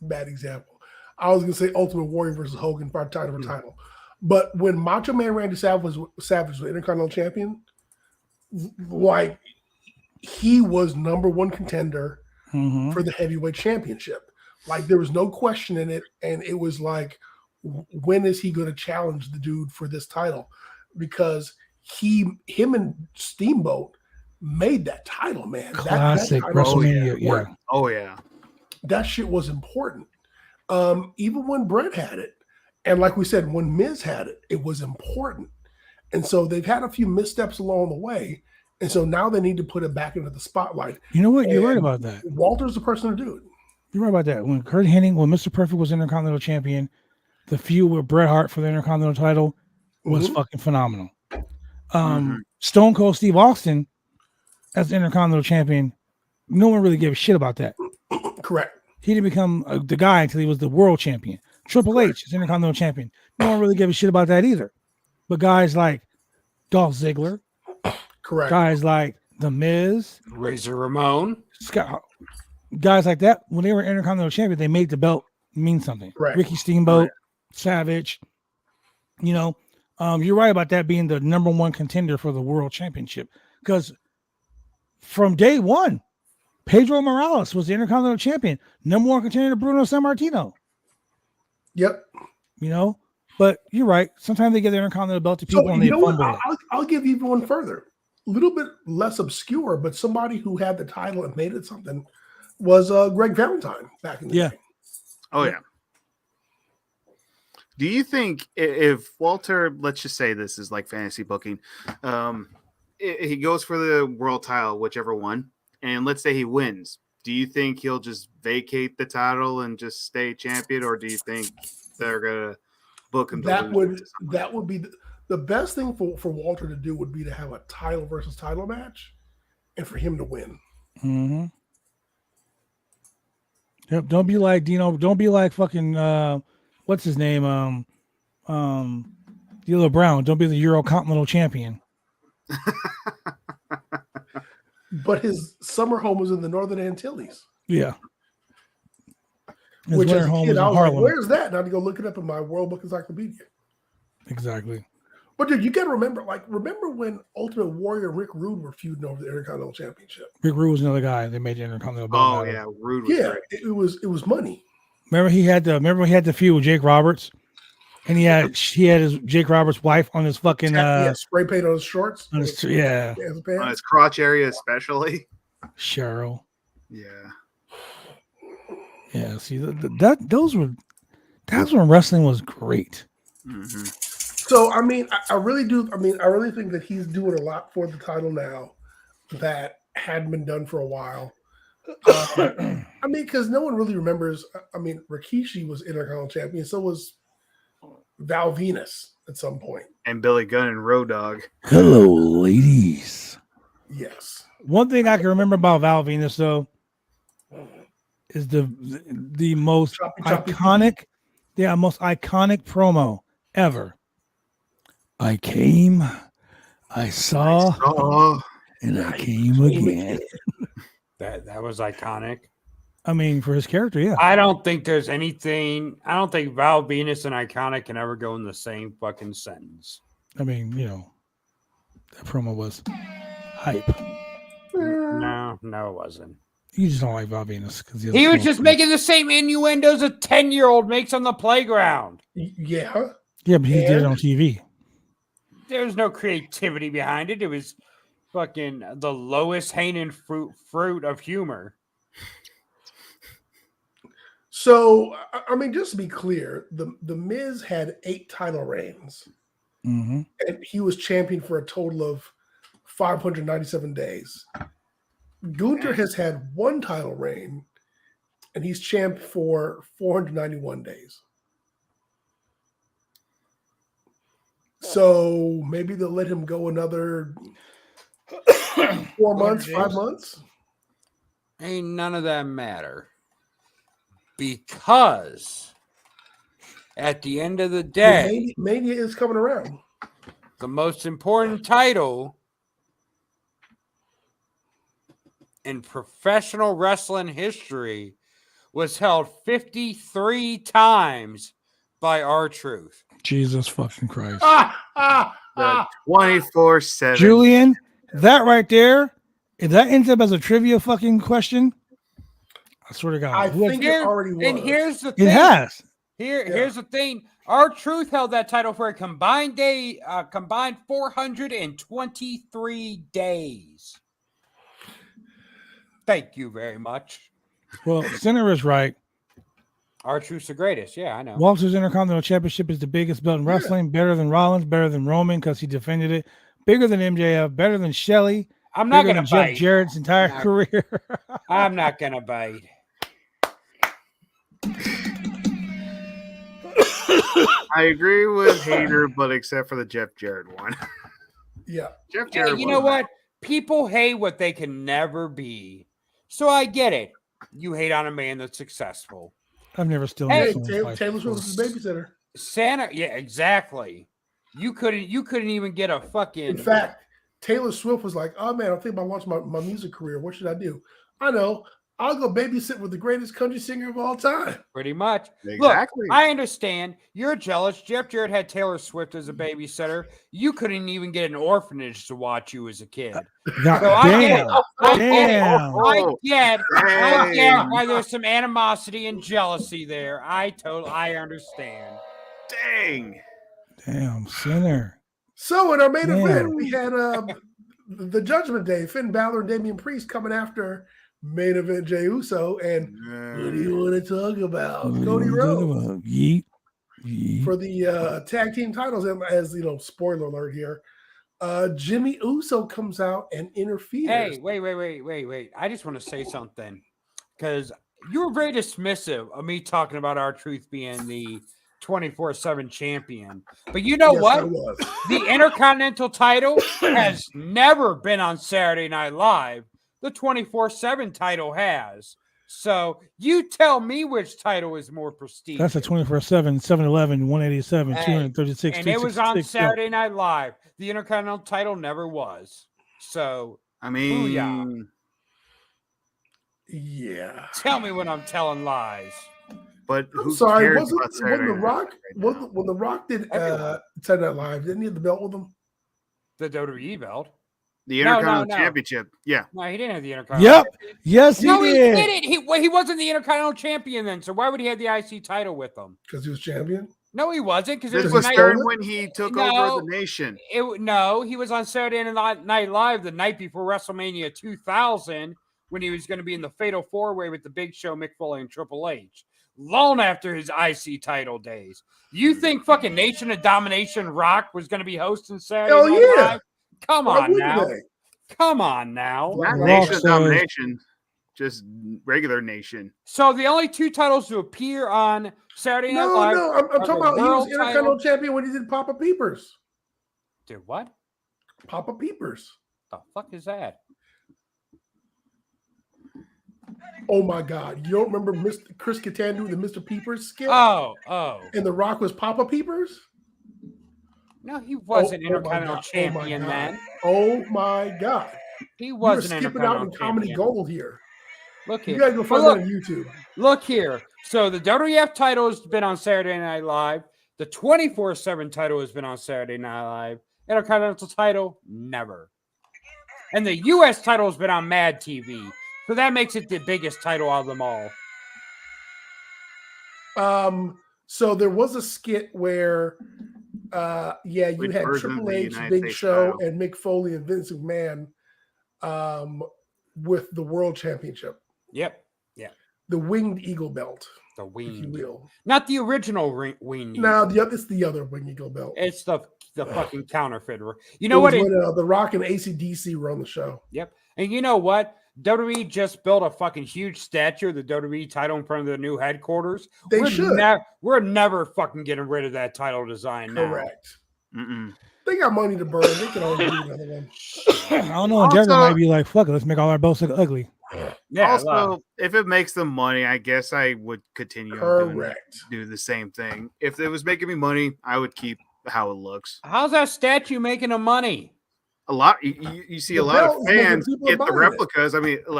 S2: bad example. I was going to say Ultimate Warrior versus Hogan for title for title, but when Macho Man Randy Savage was Intercontinental Champion, like he was number one contender for the heavyweight championship. Like there was no question in it, and it was like, when is he going to challenge the dude for this title? Because him and Steamboat made that title, man.
S1: Classic
S2: that title
S1: WrestleMania. Yeah.
S3: Oh yeah.
S2: That shit was important. Even when Brett had it, and like we said, when Miz had it, it was important. And so they've had a few missteps along the way, and so now they need to put it back into the spotlight.
S1: You know what? You're right
S2: And
S1: about that.
S2: Walter's the person to do it.
S1: You're right about that. When Kurt Hennig, when Mr. Perfect was Intercontinental Champion, the feud with Bret Hart for the Intercontinental title was fucking phenomenal. Stone Cold Steve Austin as the Intercontinental Champion, no one really gave a shit about that.
S2: Correct.
S1: He didn't become the guy until he was the world champion. Triple H is Intercontinental Champion. No one really gave a shit about that either. But guys like Dolph Ziggler,
S2: Correct.
S1: guys like The Miz,
S4: Razor Ramon,
S1: Scott, guys like that, when they were Intercontinental Champion, they made the belt mean something.
S2: Correct.
S1: Ricky Steamboat, Savage, you're right about that being the number one contender for the world championship. Because from day one, Pedro Morales was the Intercontinental Champion, number one contender to Bruno Sammartino.
S2: Yep.
S1: But you're right. Sometimes they give the Intercontinental belt to people and they fumble it.
S2: I'll give you even one further. A little bit less obscure, but somebody who had the title and made it something was Greg Valentine back in the day.
S3: Oh yeah. Do you think if Walter, let's just say this is like fantasy booking, he goes for the world title, whichever one, and let's say he wins, do you think he'll just vacate the title and just stay champion, or do you think they're gonna book him?
S2: That would be the best thing for Walter to do would be to have a title versus title match, and for him to win.
S1: Mm-hmm. Yep. Don't be like Dino. Don't be like fucking what's his name? D'Lo Brown, don't be the Eurocontinental champion.
S2: But his summer home was in the Northern Antilles.
S1: Yeah. His
S2: Which,
S1: winter
S2: as a
S1: home
S2: kid,
S1: was in
S2: I was like,
S1: Harlem.
S2: "Where's that?" And I had to go look it up in my World Book Encyclopedia.
S1: Exactly.
S2: But dude, you got to remember when Ultimate Warrior and Rick Rude were feuding over the Intercontinental Championship.
S1: Rick Rude was another guy. They made the Intercontinental belt.
S3: Oh
S1: matter.
S3: yeah, Rude was
S2: Yeah,
S3: great.
S2: it was money.
S1: Remember he had the feud with Jake Roberts, and he had his Jake Roberts' wife on his fucking
S2: Spray paint on his shorts.
S1: on his yeah
S2: his
S3: On
S2: pants.
S3: his crotch area, especially.
S1: Cheryl.
S3: Yeah.
S1: Yeah, see that's when wrestling was great.
S3: Mm-hmm.
S2: So I mean, I really do. I mean, I really think that he's doing a lot for the title now that hadn't been done for a while. I mean, because no one really remembers. I mean, Rikishi was Intercontinental champion, so was Val Venus at some point.
S3: And Billy Gunn and Road Dogg.
S1: Hello, ladies.
S2: Yes.
S1: One thing I can remember about Val Venus though is the most
S2: Choppy.
S1: iconic, most iconic promo ever. I came, I saw,
S3: Oh,
S1: and I came again.
S4: That was iconic.
S1: I mean, for his character, yeah.
S4: I don't think there's anything. I don't think Val Venus and iconic can ever go in the same fucking sentence.
S1: I mean, that promo was hype.
S4: No, it wasn't.
S1: You just don't like Val Venus because
S4: He was just making the same innuendos a 10-year-old makes on the playground.
S2: Yeah.
S1: Yeah, but he did it on TV.
S4: There's no creativity behind it. It was fucking the lowest hanging fruit of humor.
S2: So I mean, just to be clear, the Miz had 8 title reigns,
S1: Mm-hmm.
S2: and he was champion for a total of 597 days. Gunther has had 1 title reign, and he's champ for 491 days. So maybe they'll let him go another 4 months, 5 months.
S4: Ain't none of that matter. Because at the end of the day,
S2: Mania is coming around.
S4: the most important title in professional wrestling history was held 53 times by R-Truth.
S1: Jesus fucking Christ.
S3: the 24/7.
S1: Julian, that right there, if that ends up as a trivia fucking question, I swear to God.
S2: I
S1: whoever-
S2: think it already was.
S4: And here's the thing.
S1: it has.
S4: Here's the thing. R-Truth held that title for a combined 423 days. Thank you very much.
S1: Well, Center is right.
S4: R-Truth's the greatest. Yeah, I know.
S1: Walter's Intercontinental Championship is the biggest belt in wrestling, better than Rollins, better than Roman because he defended it, bigger than MJF, better than Shelley,
S4: I'm not
S1: bigger
S4: going
S1: than
S4: to
S1: Jeff
S4: bite.
S1: Jarrett's entire
S4: Not-
S1: career.
S4: I'm not going to bite.
S3: I agree with Hater, but except for the Jeff Jarrett one.
S2: Yeah.
S3: Jeff
S4: Yeah,
S3: Jarrett.
S4: you know what? People hate what they can never be. So I get it. You hate on a man that's successful.
S1: I've never stolen
S4: Hey,
S1: someone's wife.
S2: Taylor Swift was his babysitter.
S4: Santa, yeah, exactly. You couldn't even get a fucking.
S2: In fact, Taylor Swift was like, "Oh man, I'm thinking about launching my music career. What should I do? I know. I'll go babysit with the greatest country singer of all time."
S4: Pretty much.
S3: Exactly.
S4: Look, I understand. You're jealous. Jeff Jarrett had Taylor Swift as a babysitter. You couldn't even get an orphanage to watch you as a kid.
S1: God
S4: So I get it.
S1: damn.
S4: I get
S3: Dang.
S4: why there's some animosity and jealousy there. I understand.
S3: Dang.
S1: Damn, Sinner.
S2: So in our main
S1: Man.
S2: event, we had the Judgment Day, Finn Balor and Damian Priest coming after main event Jey Uso. And what do you want to talk about? Cody Rhodes
S1: Yeet. Yeet.
S2: for the tag team titles. And as you know, spoiler alert here, Jimmy Uso comes out and interferes.
S4: Hey, wait. I just want to say something because you were very dismissive of me talking about R-Truth being the 24/7 champion. But you know
S2: Yes,
S4: what?
S2: I was.
S4: The Intercontinental title has never been on Saturday Night Live. The 24/7 title has. So you tell me which title is more prestigious.
S1: That's a 24/7, 7-Eleven, 187,
S4: Hey,
S1: 236,
S4: and it was on
S1: 366.
S4: Saturday Night Live. The Intercontinental title never was. So
S3: I mean,
S4: Booyah.
S2: Yeah.
S4: Tell me when I'm telling lies.
S3: but
S2: I'm
S3: who
S2: sorry,
S3: cares
S2: wasn't
S3: about
S2: when
S3: Saturday
S2: the
S3: Night
S2: Rock
S3: right now?
S2: when the Rock did
S4: Everyone.
S2: Saturday Night Live, didn't he have the belt with him?
S4: The WWE belt.
S3: The
S4: No,
S3: Intercontinental
S4: no.
S3: Championship. Yeah.
S4: No, he didn't have the Intercontinental.
S1: Yep. Yes, he
S4: No, he
S1: did.
S4: didn't. He wasn't the Intercontinental Champion then. So why would he have the IC title with him?
S2: Because he was champion.
S4: No, he wasn't. Because it
S3: This
S4: was
S3: was
S4: the night.
S3: during when he took over
S4: No.
S3: the nation.
S4: No, he was on Saturday Night Live the night before WrestleMania 2000 when he was going to be in the Fatal 4-Way with the Big Show, Mick Foley, and Triple H. Long after his IC title days. You think fucking Nation of Domination Rock was going to be hosting Saturday
S2: Hell
S4: Night
S2: yeah.
S4: Live? Come
S2: Why
S4: on
S2: wouldn't
S4: now.
S2: they?
S4: Come on now.
S3: Not
S2: Rock
S3: Nation of
S1: says-
S3: Domination, just regular nation.
S4: So the only two titles to appear on Saturday Night
S2: No,
S4: Live.
S2: no, I'm
S4: are
S2: talking
S4: the
S2: about he was
S4: world
S2: Intercontinental
S4: title-
S2: champion when he did Papa Peepers.
S4: Dude, what
S2: Papa Peepers.
S4: the fuck is that?
S2: Oh my God! You don't remember Mr. Chris Kattandu, the Mr. Peepers skit?
S4: Oh.
S2: And The Rock was Papa Peepers.
S4: No, he wasn't
S2: Oh my
S4: Intercontinental
S2: God, oh my
S4: Champion
S2: God.
S4: then.
S2: Oh my God!
S4: He
S2: You were
S4: wasn't
S2: skipping out in
S4: Intercontinental
S2: comedy
S4: Champion.
S2: gold here.
S4: Look
S2: You
S4: here.
S2: gotta go
S4: But
S2: find
S4: look,
S2: that on YouTube.
S4: look here. So the WWF title has been on Saturday Night Live. The 24/7 title has been on Saturday Night Live. Intercontinental title, never. And the US title has been on Mad TV. So that makes it the biggest title of them all.
S2: So there was a skit where, you
S3: Which
S2: had
S3: version of
S2: Triple
S3: the
S2: H,
S3: United
S2: Big
S3: States
S2: Show,
S3: title?
S2: and Mick Foley and Vince McMahon, with the World Championship,
S4: Yep.
S2: the Winged Eagle belt,
S4: The
S2: if you
S4: wing.
S2: will.
S4: Not the original wing.
S2: Now it's the other Winged Eagle belt.
S4: It's the fucking counterfeit. You
S2: It
S4: know
S2: was
S4: what?
S2: when The Rock and AC/DC were on the show.
S4: Yep. And you know what? WWE just built a fucking huge statue of the WWE title in front of their new headquarters.
S2: They should.
S4: We're never fucking getting rid of that title design now.
S2: Correct.
S3: Mm-mm.
S2: They got money to burn. They can always do another one.
S1: I don't know. Endeavor
S3: Also-
S1: might be like, fuck it, let's make all our belts look ugly.
S4: Yeah.
S3: Also, if it makes them money, I guess I would continue on
S2: Correct.
S3: do the same thing. If it was making me money, I would keep how it looks.
S4: how's that statue making them money?
S3: A lot, you see
S2: The
S3: a lot of
S2: belt is making
S3: fans
S2: people
S3: get the
S2: buying it.
S3: replicas. I mean, a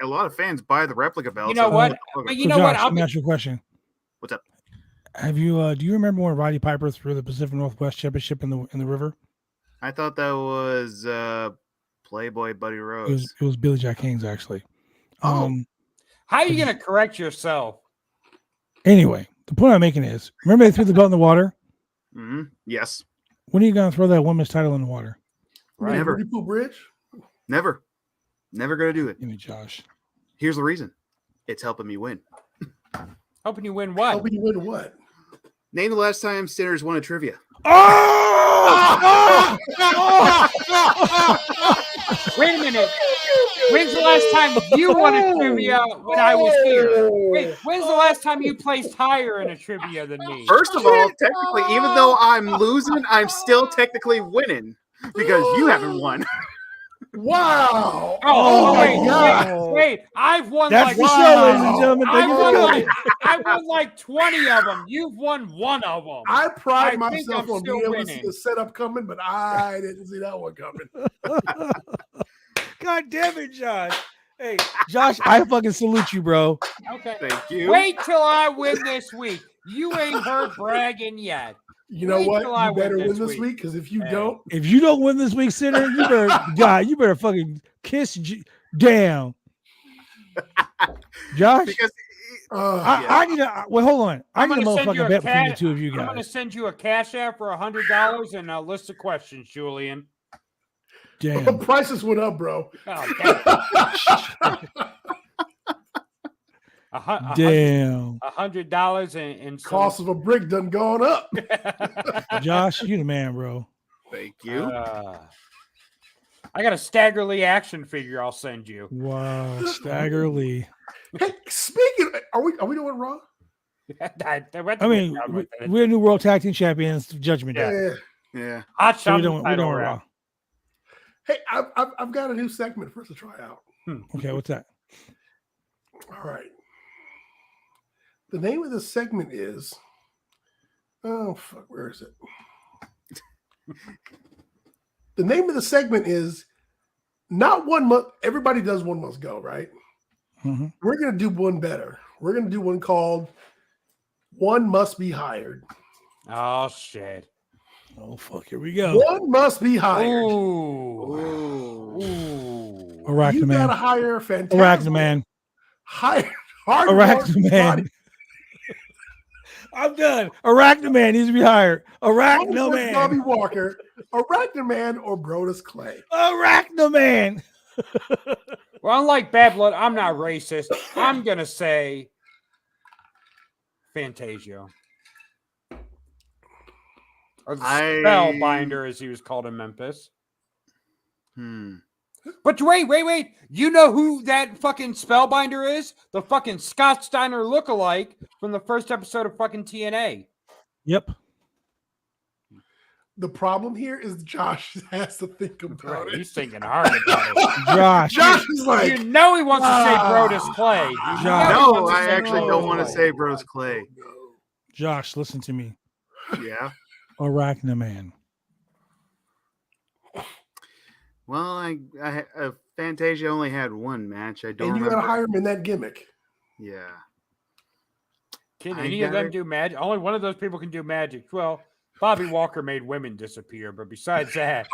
S3: lot of fans buy the replica belts.
S4: You know what? But you know what?
S1: Josh,
S4: I'll
S1: let me
S4: be,
S1: ask you a question.
S3: What's up?
S1: Have you do you remember when Roddy Piper threw the Pacific Northwest Championship in the river?
S3: I thought that was Playboy Buddy
S1: It
S3: Rose.
S1: was Billy Jack Haynes actually.
S3: Oh.
S4: how are you going to correct yourself?
S1: Anyway, the point I'm making is, remember they threw the belt in the water?
S3: Yes.
S1: When are you going to throw that women's title in the water?
S2: Right.
S3: Never.
S2: Rudy Poo Bridge.
S3: Never gonna do it.
S1: Give me Josh.
S3: Here's the reason. It's helping me win.
S4: Hoping you win what?
S2: Helping you win what?
S3: Name the last time Sinners won a trivia.
S1: Oh!
S4: Wait a minute. When's the last time you won a trivia when I was here? Wait, when's the last time you placed higher in a trivia than me?
S3: First of all, technically, even though I'm losing, I'm still technically winning because you haven't won.
S2: Wow.
S4: Oh,
S2: my
S4: wait,
S2: God.
S4: wait, I've won
S1: That's
S4: like
S1: the show, ladies and gentlemen. Thank
S4: I've
S1: you for
S4: won,
S1: coming.
S4: I've won like 20 of them. You've won one of them.
S2: I pride
S4: I think
S2: myself
S4: I'm
S2: on being
S4: still
S2: able to see
S4: winning.
S2: the setup coming, but I didn't see that one coming.
S1: God damn it, Josh. Hey, Josh, I fucking salute you, bro.
S4: Okay.
S3: Thank you.
S4: Wait till I win this week. You ain't heard bragging yet.
S2: You know
S4: Wait
S2: what?
S4: till I
S2: You better
S4: win
S2: win
S4: this
S2: this
S4: week.
S2: week because if you
S4: Hey.
S2: don't,
S1: If you don't win this week, Sinner, you better fucking kiss down. Josh,
S3: Because
S1: I need to wait. Hold on. I
S4: I'm
S1: need a
S4: gonna send you
S1: motherfucking
S4: a
S1: bet between the
S4: cash.
S1: two of you
S4: I'm gonna
S1: guys.
S4: send you a cash app for $100 and a list of questions, Julian.
S1: Damn.
S2: prices went up, bro.
S4: Oh, damn.
S1: Damn.
S4: $100 and some,
S2: Cost of a brick done gone up.
S1: Josh, you the man, bro.
S3: thank you.
S4: I got a Staggerly action figure I'll send you.
S1: Wow. Stagger Lee.
S2: Hey, speaking, are we doing Raw?
S1: I mean, we're new World Tag Team Champions, Judgment Day.
S2: Yeah.
S3: Yeah.
S4: Hot
S1: So
S4: shot
S1: we're doing Raw.
S2: Hey, I've got a new segment for us to try out.
S1: Okay, what's that?
S2: All right. The name of the segment is. Oh fuck! Where is it? The name of the segment is not one must. Everybody does one must go, right?
S1: Mhm.
S2: We're gonna do one better. We're gonna do one called "One Must Be Hired."
S4: Oh shit.
S1: Oh fuck! Here we go.
S2: One must be hired.
S4: Ooh.
S2: You
S1: Arachnoman.
S2: gotta hire fantastic.
S1: Arachnoman.
S2: Hire hard
S1: Arachnoman. I'm done. Arachnoman needs to be hired.
S2: Bobby
S1: Arachnoman.
S2: Walker, Arachnoman, or Brodus Clay.
S1: Arachnoman.
S4: Well, unlike Bad Blood, I'm not racist. I'm gonna say Fantasio. Or the Spellbinder, as he was called in Memphis. But wait. You know who that fucking Spellbinder is? The fucking Scott Steiner lookalike from the first episode of fucking TNA.
S1: Yep.
S2: The problem here is Josh has to think about
S4: Right,
S2: it.
S4: he's thinking hard about it.
S1: Josh.
S2: is like,
S4: You know he wants to say Brodus Clay. You know
S1: Josh.
S4: he
S3: No,
S4: wants to
S3: I
S4: say
S3: actually don't
S4: Brodus
S3: want to
S4: Clay.
S3: say Brodus Clay.
S1: Josh, listen to me.
S3: Yeah.
S1: Arachnoman.
S3: Well, Fantasia only had one match. I don't
S2: and you
S3: remember.
S2: gotta hire him in that gimmick.
S3: Yeah.
S4: Can
S3: I
S4: any of
S3: got
S4: them
S3: it.
S4: do magic? Only one of those people can do magic. Well, Bobby Walker made women disappear, but besides that,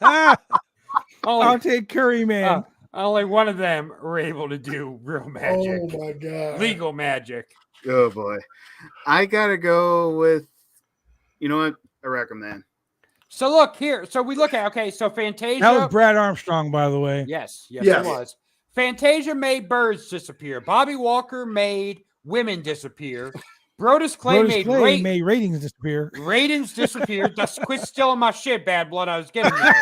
S1: I'll
S4: only,
S1: take Curry, man.
S4: only one of them were able to do real magic,
S2: Oh my god.
S4: legal magic.
S3: Oh boy. I gotta go with, you know what? Arachnoman.
S4: So look here. So we look at so Fantasia.
S1: That was Brad Armstrong, by the way.
S4: Yes,
S2: Yes.
S4: it was. Fantasia made birds disappear. Bobby Walker made women disappear. Brodus Clay
S1: Brodus
S4: made
S1: made ratings disappear.
S4: ratings disappear. Just quit stealing my shit, Bad Blood. I was getting there.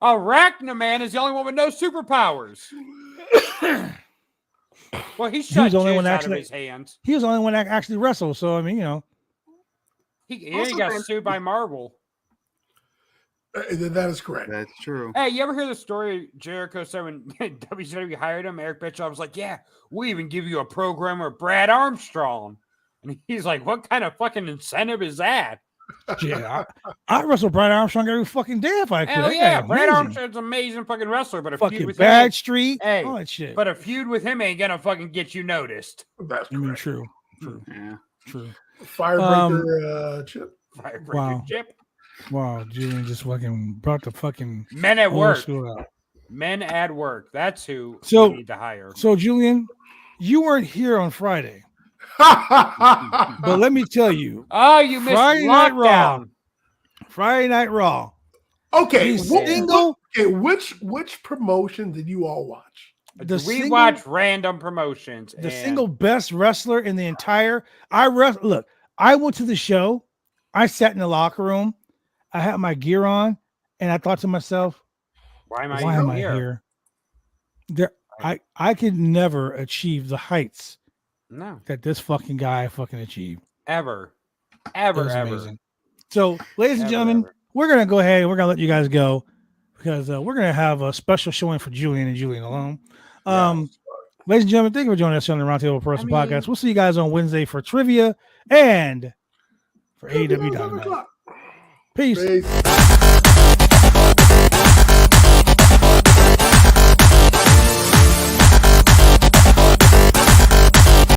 S4: Arachnoman is the only one with no superpowers. Well, he shot
S1: was the only one
S4: jizz out of
S1: actually-
S4: his hands.
S1: He was the only one that actually wrestled. So, I mean, you know.
S4: He
S3: Also,
S4: got
S3: man-
S4: sued by Marvel.
S2: That is correct.
S3: That's true.
S4: Hey, you ever hear the story Jericho said when WCW hired him? Eric Bischoff was like, yeah, we even give you a programmer, Brad Armstrong. And he's like, what kind of fucking incentive is that?
S1: Yeah, I wrestle Brad Armstrong every fucking day if I could.
S4: Hell
S1: That
S4: yeah,
S1: guy's
S4: Brad
S1: amazing.
S4: Armstrong's an amazing fucking wrestler, but a feud
S1: Fucking
S4: with
S1: Bad
S4: him,
S1: Street.
S4: Hey,
S1: all that shit.
S4: but a feud with him ain't gonna fucking get you noticed.
S2: That's
S1: I mean,
S2: correct.
S1: true.
S3: Yeah.
S2: Firebreaker Chip.
S4: Firebreaker
S1: Wow.
S4: Chip.
S1: Wow, Julian just fucking brought the fucking
S4: Men at
S1: old
S4: work.
S1: school out.
S4: Men at work. That's who
S1: So-
S4: we need to hire.
S1: So, Julian, you weren't here on Friday, but let me tell you,
S4: Oh, you missed
S1: Friday Night
S4: lockdown.
S1: Raw. Friday Night Raw.
S2: Okay,
S1: The single,
S2: which promotion did you all watch?
S1: the
S4: We
S1: single,
S4: watch random promotions.
S1: the
S4: and
S1: single best wrestler in the entire. Look, I went to the show. I sat in the locker room. I had my gear on, and I thought to myself,
S4: Why am I,
S1: why
S4: even
S1: am I here? I could never achieve the heights
S4: No,
S1: that this fucking guy fucking achieved.
S4: ever.
S1: It
S4: Ever,
S1: was
S4: ever.
S1: amazing. So, ladies and
S4: Ever,
S1: gentlemen,
S4: ever.
S1: we're gonna go ahead and we're gonna let you guys go because we're gonna have a special showing for Julian and Julian alone. Ladies and gentlemen, thank you for joining us on the Roundtable Person Podcast. We'll see you guys on Wednesday for trivia and for AEW Dynamite. Peace.
S2: Peace.